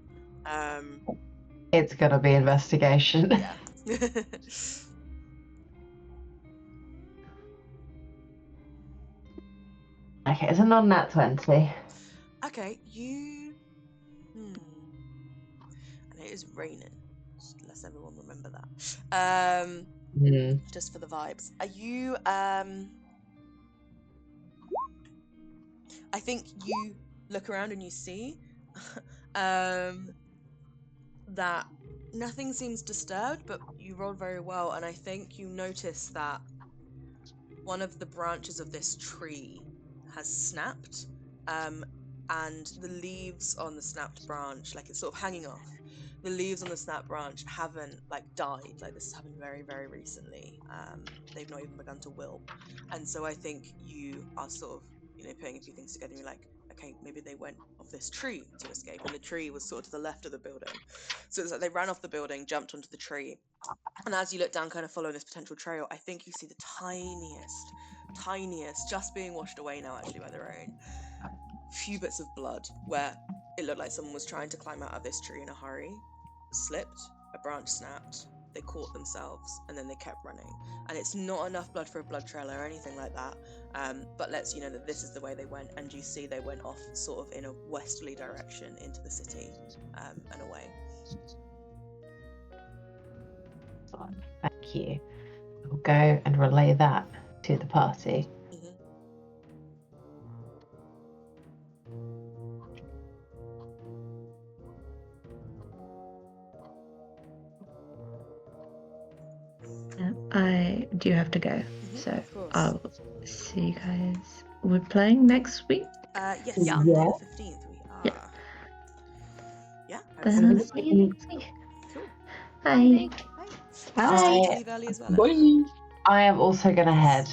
It's gonna be investigation. Yeah. Okay, it's a non-nat 20. Okay, you. And it is raining. Just let's everyone remember that. Just for the vibes. Are you? I think you look around and you see that nothing seems disturbed, but you rolled very well, and I think you notice that one of the branches of this tree has snapped, and the leaves on the snapped branch, like it's sort of hanging off. The leaves on the snapped branch haven't like died. Like this has happened very, very recently. They've not even begun to wilt, and so I think you are sort of putting a few things together. And you're like, okay, maybe they went off this tree to escape, and the tree was sort of to the left of the building. So it's like they ran off the building, jumped onto the tree, and as you look down, kind of following this potential trail, I think you see the tiniest, just being washed away now actually by the rain, few bits of blood where it looked like someone was trying to climb out of this tree in a hurry, slipped, a branch snapped, they caught themselves, and then they kept running. And it's not enough blood for a blood trail or anything like that, but lets you know that this is the way they went, and you see they went off sort of in a westerly direction into the city, and away. Thank you. We'll go and relay that to the party. I do have to go, so Of course. I'll see you guys. We're playing next week. Yes, Yeah. Monday the 15th we are. Yeah. Yeah. See you next week. Cool. Bye. Bye. You leave early as well. Bye. I am also gonna head.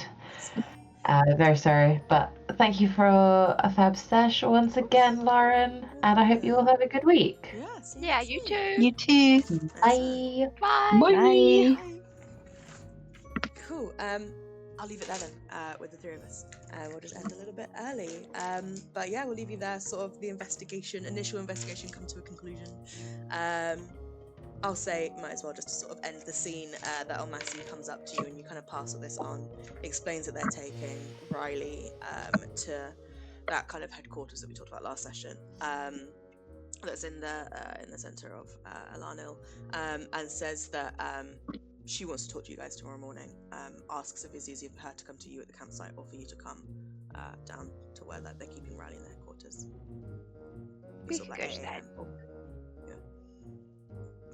Very sorry, but thank you for a fab sesh once again, Lauren, and I hope you all have a good week. Yeah, see Yeah, you too. You too. Bye. Bye. Bye. Cool. I'll leave it there then, with the three of us. We'll just end a little bit early. But yeah, we'll leave you there. Sort of the initial investigation, come to a conclusion. I'll say, might as well just to sort of end the scene, that Almasi comes up to you and you kind of pass all this on, explains that they're taking Riley to that kind of headquarters that we talked about last session. That's in the center of Alanil, and says that she wants to talk to you guys tomorrow morning. Asks if it's easier for her to come to you at the campsite or for you to come down to where they're keeping Riley in their headquarters. We Sort can of go like to 8 the AM. headquarters.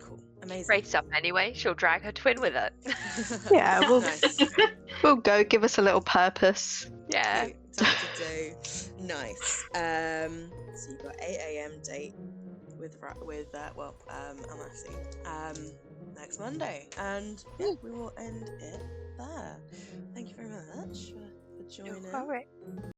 Cool. Amazing. Rate's up anyway. She'll drag her twin with her. Yeah, we'll Nice. we'll go. Give us a little purpose. Yeah. Cute. Something to do. Nice. So you've got 8 AM date with Almasi next Monday, and yeah, we will end it there. Thank you very much for joining. All right.